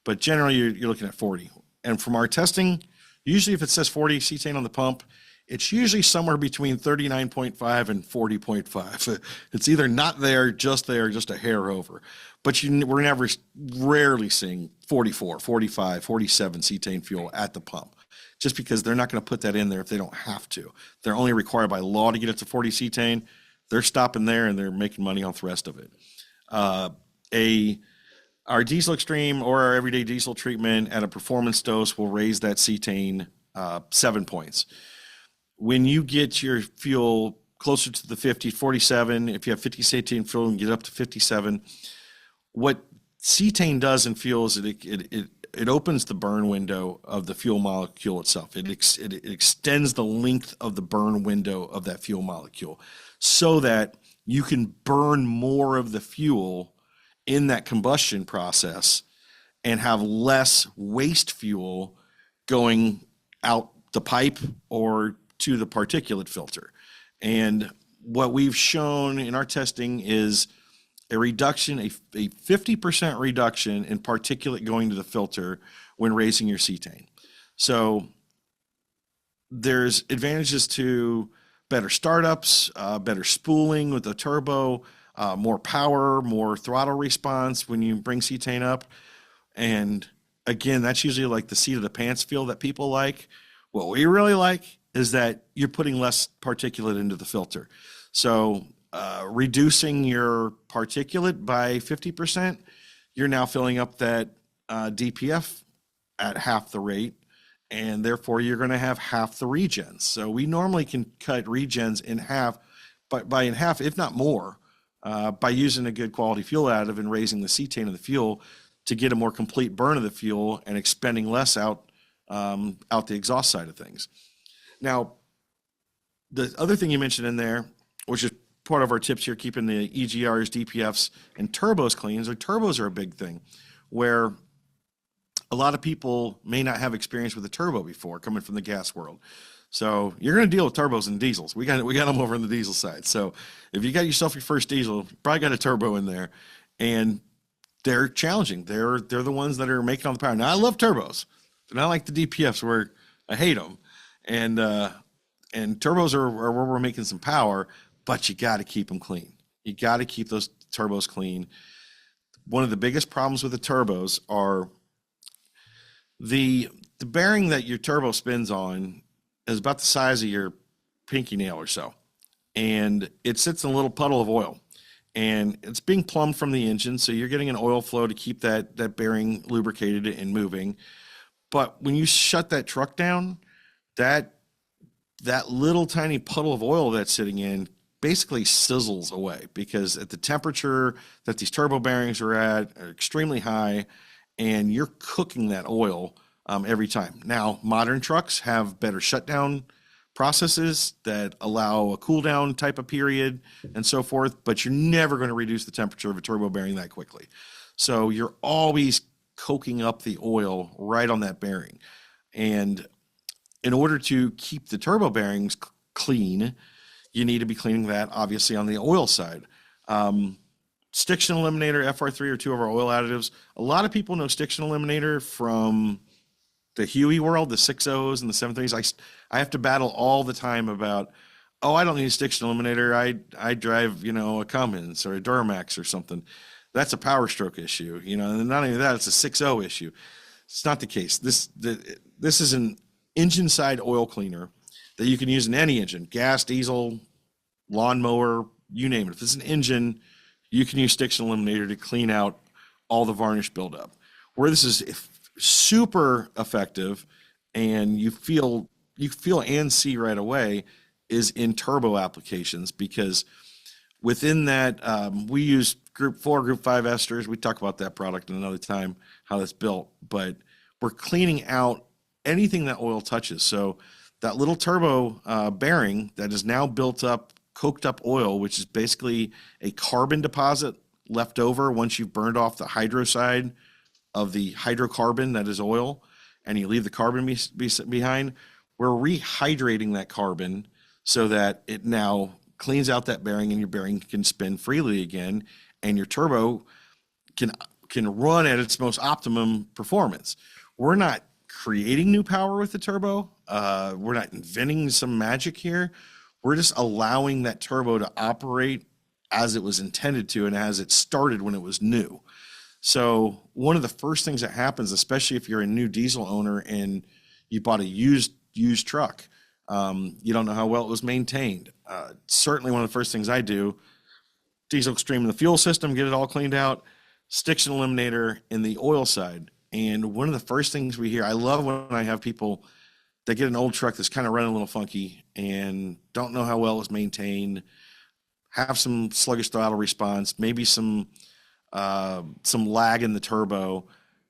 but generally you're looking at 40. And from our testing, usually if it says 40 cetane on the pump, it's usually somewhere between 39.5 and 40.5. It's either not there, just a hair over. But we're rarely seeing 44, 45, 47 cetane fuel at the pump. just because they're not going to put that in there if they don't have to. They're only required by law to get it to 40 cetane. They're stopping there and they're making money off the rest of it. Our diesel extreme or our everyday diesel treatment at a performance dose will raise that cetane 7 points. When you get your fuel closer to the 50, 47, if you have 50 cetane fuel and get up to 57, what cetane does in fuel is it opens the burn window of the fuel molecule itself. It extends the length of the burn window of that fuel molecule so that you can burn more of the fuel in that combustion process and have less waste fuel going out the pipe or to the particulate filter. And what we've shown in our testing is a reduction, a 50% reduction in particulate going to the filter when raising your cetane. So there's advantages to better startups, better spooling with the turbo, more power, more throttle response when you bring cetane up. And again, that's usually like the seat of the pants feel that people like. What we really like is that you're putting less particulate into the filter. So reducing your particulate by 50%, you're now filling up that DPF at half the rate, and therefore you're going to have half the regens. So we normally can cut regens in half, but by in half, if not more, by using a good quality fuel additive and raising the cetane of the fuel to get a more complete burn of the fuel and expending less out the exhaust side of things. Now, the other thing you mentioned in there, which is part of our tips here, keeping the EGRs, DPFs, and turbos clean. So turbos are a big thing, where a lot of people may not have experience with a turbo before, coming from the gas world. So you're going to deal with turbos and diesels. We got them over on the diesel side. So if you got yourself your first diesel, you probably got a turbo in there, and they're challenging. They're the ones that are making all the power. Now I love turbos, but not like the DPFs where I hate them. And turbos are where we're making some power, but you got to keep them clean. You got to keep those turbos clean. One of the biggest problems with the turbos are the bearing that your turbo spins on is about the size of your pinky nail or so. And it sits in a little puddle of oil. And it's being plumbed from the engine, so you're getting an oil flow to keep that bearing lubricated and moving. But when you shut that truck down, that little tiny puddle of oil that's sitting in basically sizzles away, because at the temperature that these turbo bearings are at are extremely high, and you're cooking that oil every time. Now, modern trucks have better shutdown processes that allow a cool down type of period and so forth, but you're never going to reduce the temperature of a turbo bearing that quickly. So you're always coking up the oil right on that bearing. And in order to keep the turbo bearings clean, you need to be cleaning that obviously on the oil side. Stiction Eliminator, FR3 are two of our oil additives. A lot of people know Stiction Eliminator from the Huey world, the 6.0s and the 7.3s. I have to battle all the time about, I don't need a Stiction Eliminator. I drive, a Cummins or a Duramax or something. That's a power stroke issue, and not only that, it's a 6.0 issue. It's not the case. This is an engine side oil cleaner that you can use in any engine, gas, diesel, lawnmower, you name it. If it's an engine, you can use Stiction Eliminator to clean out all the varnish buildup. Where this is super effective and you feel and see right away is in turbo applications, because within that, we use Group 4, Group 5 esters. We talk about that product another time, how that's built, but we're cleaning out anything that oil touches. So that little turbo bearing that is now built up, coked up oil, which is basically a carbon deposit left over once you've burned off the hydro side of the hydrocarbon that is oil, and you leave the carbon behind, we're rehydrating that carbon so that it now cleans out that bearing and your bearing can spin freely again, and your turbo can run at its most optimum performance. We're not creating new power with the turbo. We're not inventing some magic here. We're just allowing that turbo to operate as it was intended to and as it started when it was new. So one of the first things that happens, especially if you're a new diesel owner and You bought a used truck. You don't know how well it was maintained. Certainly one of the first things I do, diesel extreme in the fuel system, get it all cleaned out, stiction eliminator in the oil side. And one of the first things we hear, I love when I have people that get an old truck that's kind of running a little funky and don't know how well it was maintained, have some sluggish throttle response, maybe some lag in the turbo,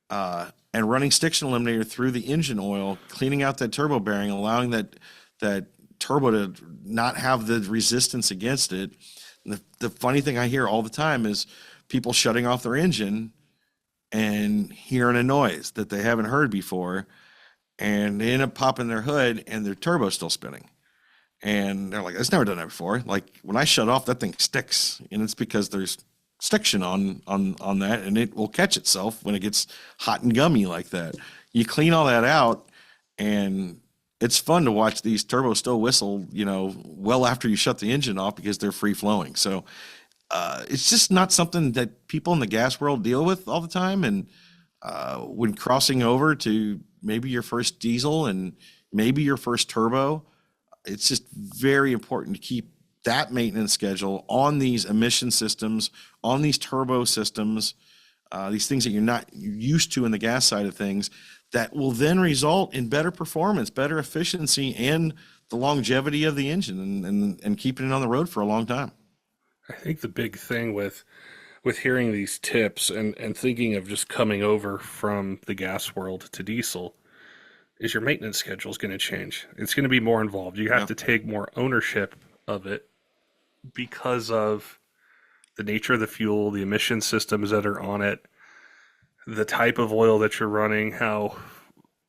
and running stiction eliminator through the engine oil, cleaning out that turbo bearing, allowing that turbo to not have the resistance against it. The funny thing I hear all the time is people shutting off their engine and hearing a noise that they haven't heard before, and they end up popping their hood and their turbo's still spinning. And they're like, "That's never done that before." Like when I shut off, that thing sticks, and it's because there's stiction on that, and it will catch itself when it gets hot and gummy like that. You clean all that out, and it's fun to watch these turbos still whistle, well after you shut the engine off because they're free flowing. So it's just not something that people in the gas world deal with all the time. And when crossing over to maybe your first diesel and maybe your first turbo, it's just very important to keep that maintenance schedule on these emission systems, on these turbo systems, these things that you're not used to in the gas side of things, that will then result in better performance, better efficiency, and the longevity of the engine and keeping it on the road for a long time.
I think the big thing with hearing these tips and thinking of just coming over from the gas world to diesel is your maintenance schedule is going to change. It's going to be more involved. You have to take more ownership of it because of the nature of the fuel, the emission systems that are on it, the type of oil that you're running, how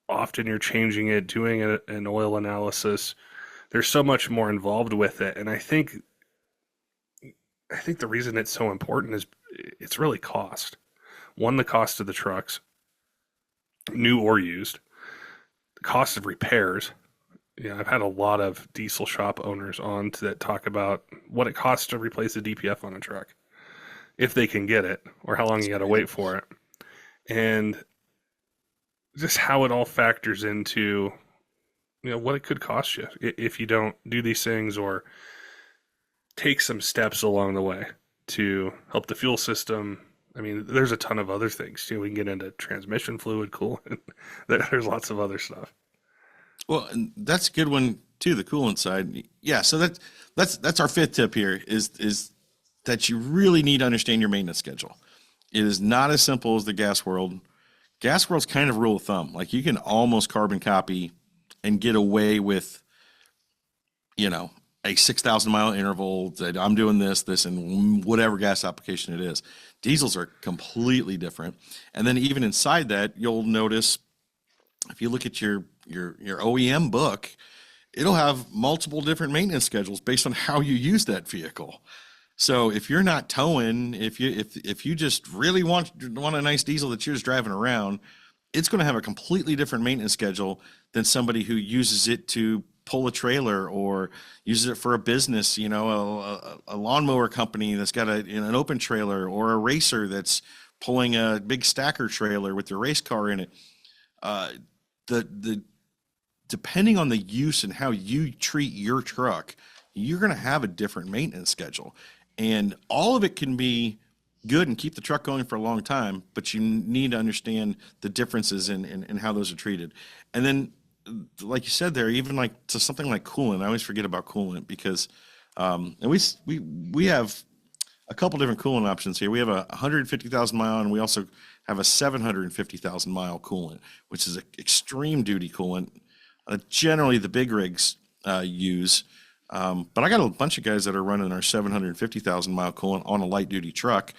often you're changing it, doing an oil analysis. There's so much more involved with it. And I think the reason it's so important is it's really cost. One, the cost of the trucks, new or used, the cost of repairs. I've had a lot of diesel shop owners on that talk about what it costs to replace a DPF on a truck, if they can get it, or how long you got to wait for it. And just how it all factors into, what it could cost you if you don't do these things or take some steps along the way to help the fuel system. I mean, there's a ton of other things too. We can get into transmission fluid, coolant. There's lots of other stuff.
Well, and that's a good one too, the coolant side. Yeah, so that's our fifth tip here is that you really need to understand your maintenance schedule. It is not as simple as the gas world. Gas world's kind of rule of thumb. Like you can almost carbon copy and get away with, a 6,000 mile interval that I'm doing this, and whatever gas application it is. Diesels are completely different. And then even inside that, you'll notice if you look at your OEM book, it'll have multiple different maintenance schedules based on how you use that vehicle. So if you're not towing, if you just really want a nice diesel that you're just driving around, it's going to have a completely different maintenance schedule than somebody who uses it to pull a trailer or uses it for a business, a lawnmower company that's got an open trailer, or a racer that's pulling a big stacker trailer with their race car in it. The depending on the use and how you treat your truck, you're going to have a different maintenance schedule. And all of it can be good and keep the truck going for a long time, but you need to understand the differences in how those are treated. And then, like you said there, even like to something like coolant, I always forget about coolant because and we have a couple different coolant options here. We have a 150,000 mile, and we also have a 750,000 mile coolant, which is an extreme duty coolant. Generally, the big rigs use. But I got a bunch of guys that are running our 750,000 mile coolant on a light duty truck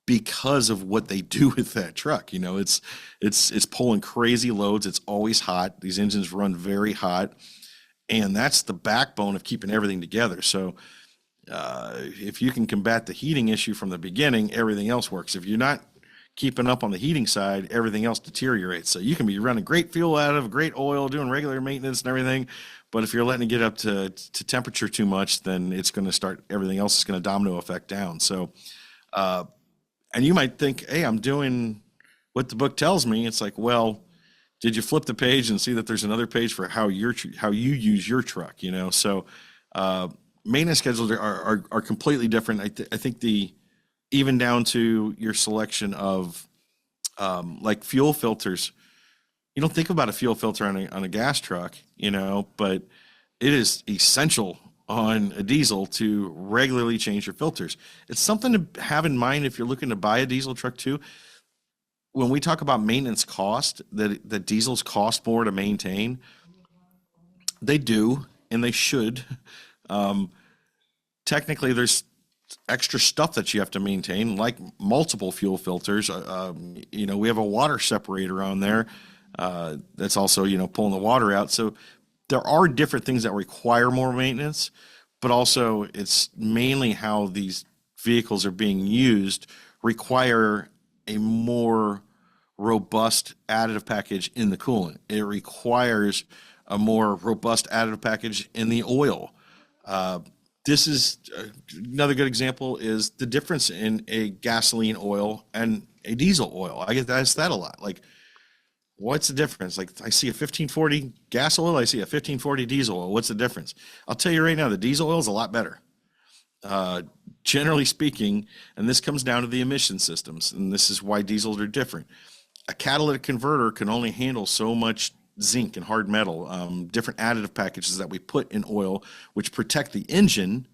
because of what they do with that truck. It's pulling crazy loads. It's always hot. These engines run very hot, and that's the backbone of keeping everything together. So if you can combat the heating issue from the beginning, everything else works. If you're not keeping up on the heating side, everything else deteriorates. So you can be running great fuel out of great oil, doing regular maintenance and everything, but if you're letting it get up to temperature too much, then it's going to start, everything else is going to domino effect down. So, and you might think, hey, I'm doing what the book tells me. It's like, well, did you flip the page and see that there's another page for how how you use your truck? You know, so maintenance schedules are completely different. I think even down to your selection of like fuel filters. You don't think about a fuel filter on a gas truck, you know, but it is essential on a diesel to regularly change your filters. It's something to have in mind if you're looking to buy a diesel truck too. When we talk about maintenance cost, that diesels cost more to maintain, they do, and they should. Um, Technically, there's extra stuff that you have to maintain, like multiple fuel filters. You know, we have a water separator on there that's also, you know, pulling the water out. So there are different things that require more maintenance, but also it's mainly how these vehicles are being used require a more robust additive package in the coolant. It requires a more robust additive package in the oil. Uh, this is another good example is the difference in a gasoline oil and a diesel oil. I get asked that a lot. Like, what's the difference? Like, I see a 1540 gas oil, I see a 1540 diesel oil. What's the difference? I'll tell you right now, the diesel oil is a lot better. Generally speaking, and this comes down to the emission systems, and this is why diesels are different. A catalytic converter can only handle so much zinc and hard metal, different additive packages that we put in oil, which protect the engine,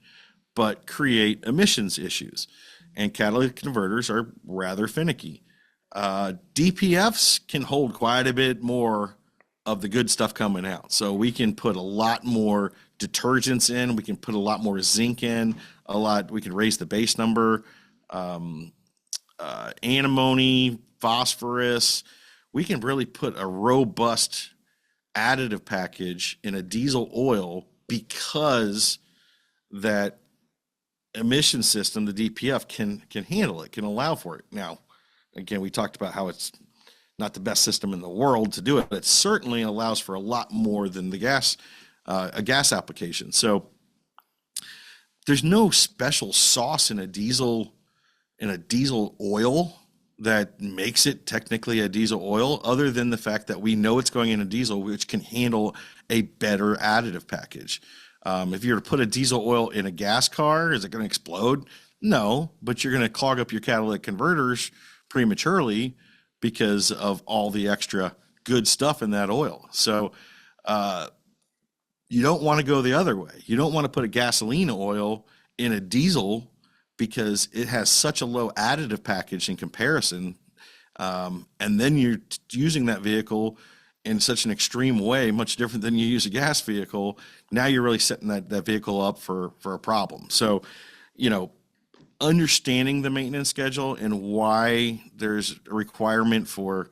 but create emissions issues. And catalytic converters are rather finicky. DPFs can hold quite a bit more of the good stuff coming out. So we can put a lot more detergents in, we can put a lot more zinc in, we can raise the base number, antimony, phosphorus. We can really put a robust additive package in a diesel oil because that emission system, the DPF, can handle it, can allow for it. Now, again, we talked about how it's not the best system in the world to do it, but it certainly allows for a lot more than the a gas application. So there's no special sauce in a diesel oil that makes it technically a diesel oil, other than the fact that we know it's going in a diesel, which can handle a better additive package. If you were to put a diesel oil in a gas car, is it going to explode? No, but you're going to clog up your catalytic converters prematurely because of all the extra good stuff in that oil. So you don't want to go the other way. You don't want to put a gasoline oil in a diesel because it has such a low additive package in comparison. And then you're using that vehicle in such an extreme way, much different than you use a gas vehicle. Now you're really setting that vehicle up for a problem. So, you know, understanding the maintenance schedule and why there's a requirement for,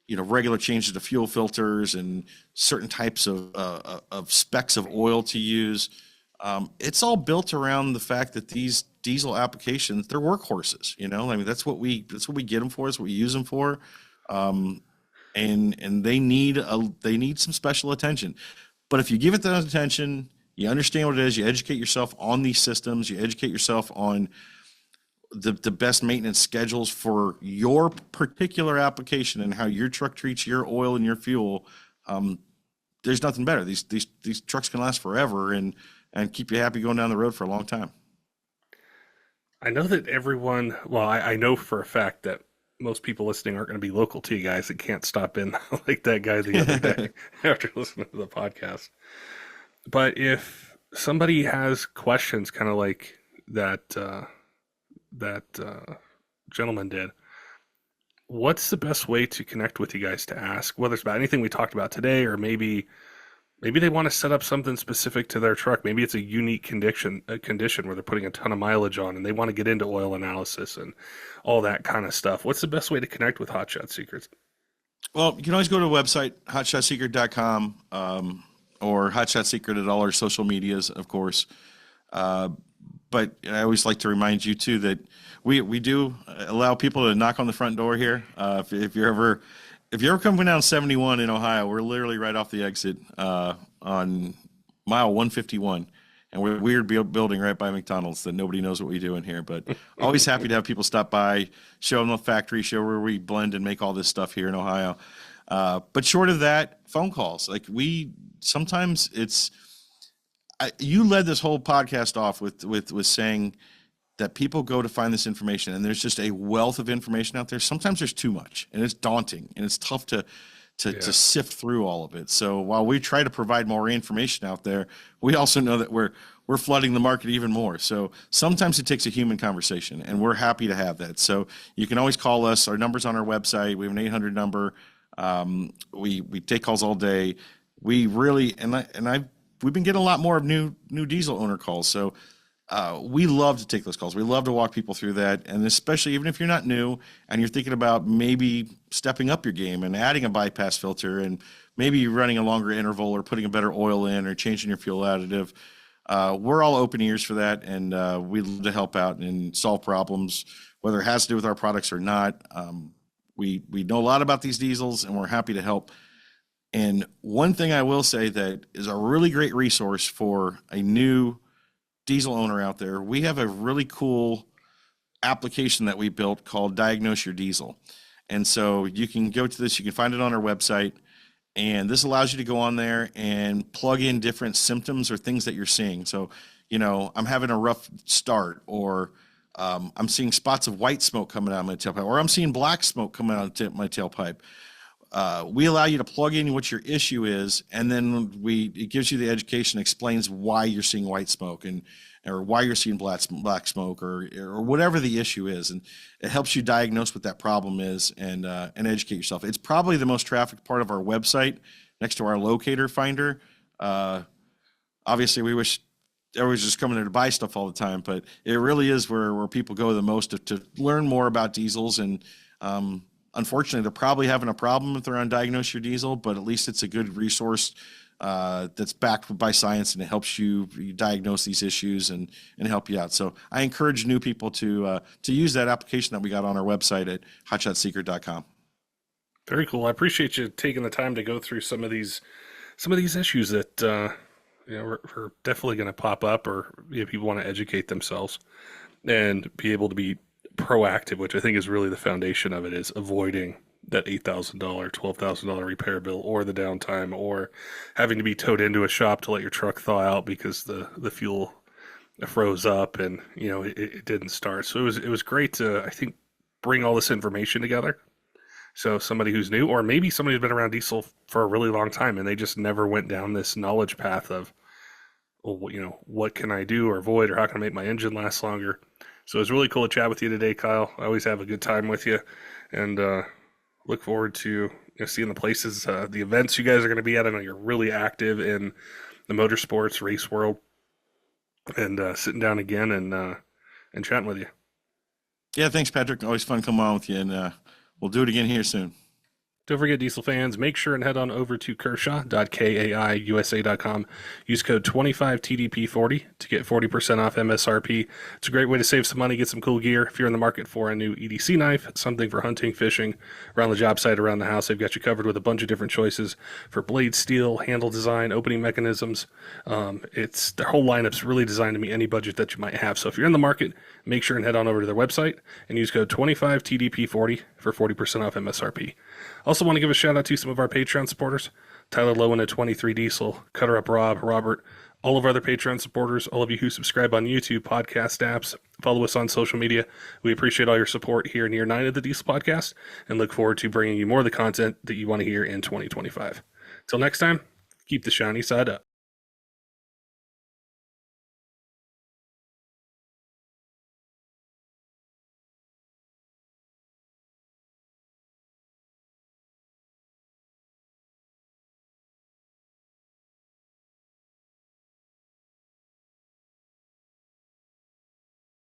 you know, regular changes to fuel filters and certain types of specs of oil to use. It's all built around the fact that these diesel applications, they're workhorses, you know. I mean, that's what we get them for, that's what we use them for. And they need some special attention. But if you give it that attention, you understand what it is, you educate yourself on these systems, you educate yourself on the best maintenance schedules for your particular application and how your truck treats your oil and your fuel, there's nothing better. These trucks can last forever and keep you happy going down the road for a long time.
I know that everyone, well, I know for a fact that most people listening aren't going to be local to you guys that can't stop in like that guy the other day after listening to the podcast. But if somebody has questions kind of like that gentleman did, what's the best way to connect with you guys to ask, whether it's about anything we talked about today, or maybe they want to set up something specific to their truck. Maybe it's a unique condition where they're putting a ton of mileage on and they want to get into oil analysis and all that kind of stuff. What's the best way to connect with Hotshot Secrets?
Well, you can always go to the website, hotshotsecret.com, or Hotshot Secret at all our social medias, of course. But I always like to remind you too that we do allow people to knock on the front door here. If you're ever coming down 71 in Ohio, we're literally right off the exit on mile 151, and we're a weird building right by McDonald's that nobody knows what we do in here. But always happy to have people stop by, show them the factory, show where we blend and make all this stuff here in Ohio. But short of that, phone calls. Like sometimes you led this whole podcast off with saying that people go to find this information, and there's just a wealth of information out there. Sometimes there's too much, and it's daunting, and it's tough to sift through all of it. So while we try to provide more information out there, we also know that we're flooding the market even more. So sometimes it takes a human conversation, and we're happy to have that. So you can always call us. Our number's on our website. We have an 800 number. We take calls all day. We really we've been getting a lot more of new diesel owner calls. So we love to take those calls. We love to walk people through that. And especially even if you're not new and you're thinking about maybe stepping up your game and adding a bypass filter and maybe running a longer interval or putting a better oil in or changing your fuel additive, we're all open ears for that. And we love to help out and solve problems, whether it has to do with our products or not. We know a lot about these diesels, and we're happy to help. And one thing I will say that is a really great resource for a new diesel owner out there, we have a really cool application that we built called Diagnose Your Diesel. And so you can go to this, you can find it on our website, and this allows you to go on there and plug in different symptoms or things that you're seeing. So, I'm having a rough start, or I'm seeing spots of white smoke coming out of my tailpipe, or I'm seeing black smoke coming out of my tailpipe. We allow you to plug in what your issue is, and then it gives you the education, explains why you're seeing white smoke or why you're seeing black smoke or whatever the issue is, and it helps you diagnose what that problem is and educate yourself. It's probably the most trafficked part of our website, next to our locator finder. Obviously, we wish everyone's just coming there to buy stuff all the time, but it really is where people go the most to learn more about diesels. And unfortunately, they're probably having a problem if they're on Diagnose Your Diesel, but at least it's a good resource that's backed by science, and it helps you diagnose these issues and help you out. So I encourage new people to use that application that we got on our website at hotshotsecret.com.
Very cool. I appreciate you taking the time to go through some of these issues that are definitely going to pop up, or people want to educate themselves and be able to be proactive, which I think is really the foundation of it, is avoiding that $8,000, $12,000 repair bill, or the downtime, or having to be towed into a shop to let your truck thaw out because the fuel froze up and it didn't start. So it was great to, I think, bring all this information together. So somebody who's new, or maybe somebody who's been around diesel for a really long time and they just never went down this knowledge path of, well, what can I do or avoid, or how can I make my engine last longer? So it was really cool to chat with you today, Kyle. I always have a good time with you, and look forward to seeing the places, the events you guys are going to be at. I know you're really active in the motorsports race world, and sitting down again and chatting with you.
Yeah, thanks, Patrick. Always fun coming on with you, and we'll do it again here soon.
Don't forget, diesel fans, make sure and head on over to Kershaw.kaiusa.com. Use code 25TDP40 to get 40% off MSRP. It's a great way to save some money, get some cool gear. If you're in the market for a new EDC knife, something for hunting, fishing, around the job site, around the house, they've got you covered with a bunch of different choices for blade steel, handle design, opening mechanisms. Their whole lineup's really designed to meet any budget that you might have. So if you're in the market, make sure and head on over to their website and use code 25TDP40 for 40% off MSRP. Also want to give a shout out to some of our Patreon supporters: Tyler Lowen at 23 Diesel, Cutter Up Rob, Robert, all of our other Patreon supporters, all of you who subscribe on YouTube, podcast apps, follow us on social media. We appreciate all your support here in year 9 of the Diesel Podcast, and look forward to bringing you more of the content that you want to hear in 2025. Till next time, keep the shiny side up.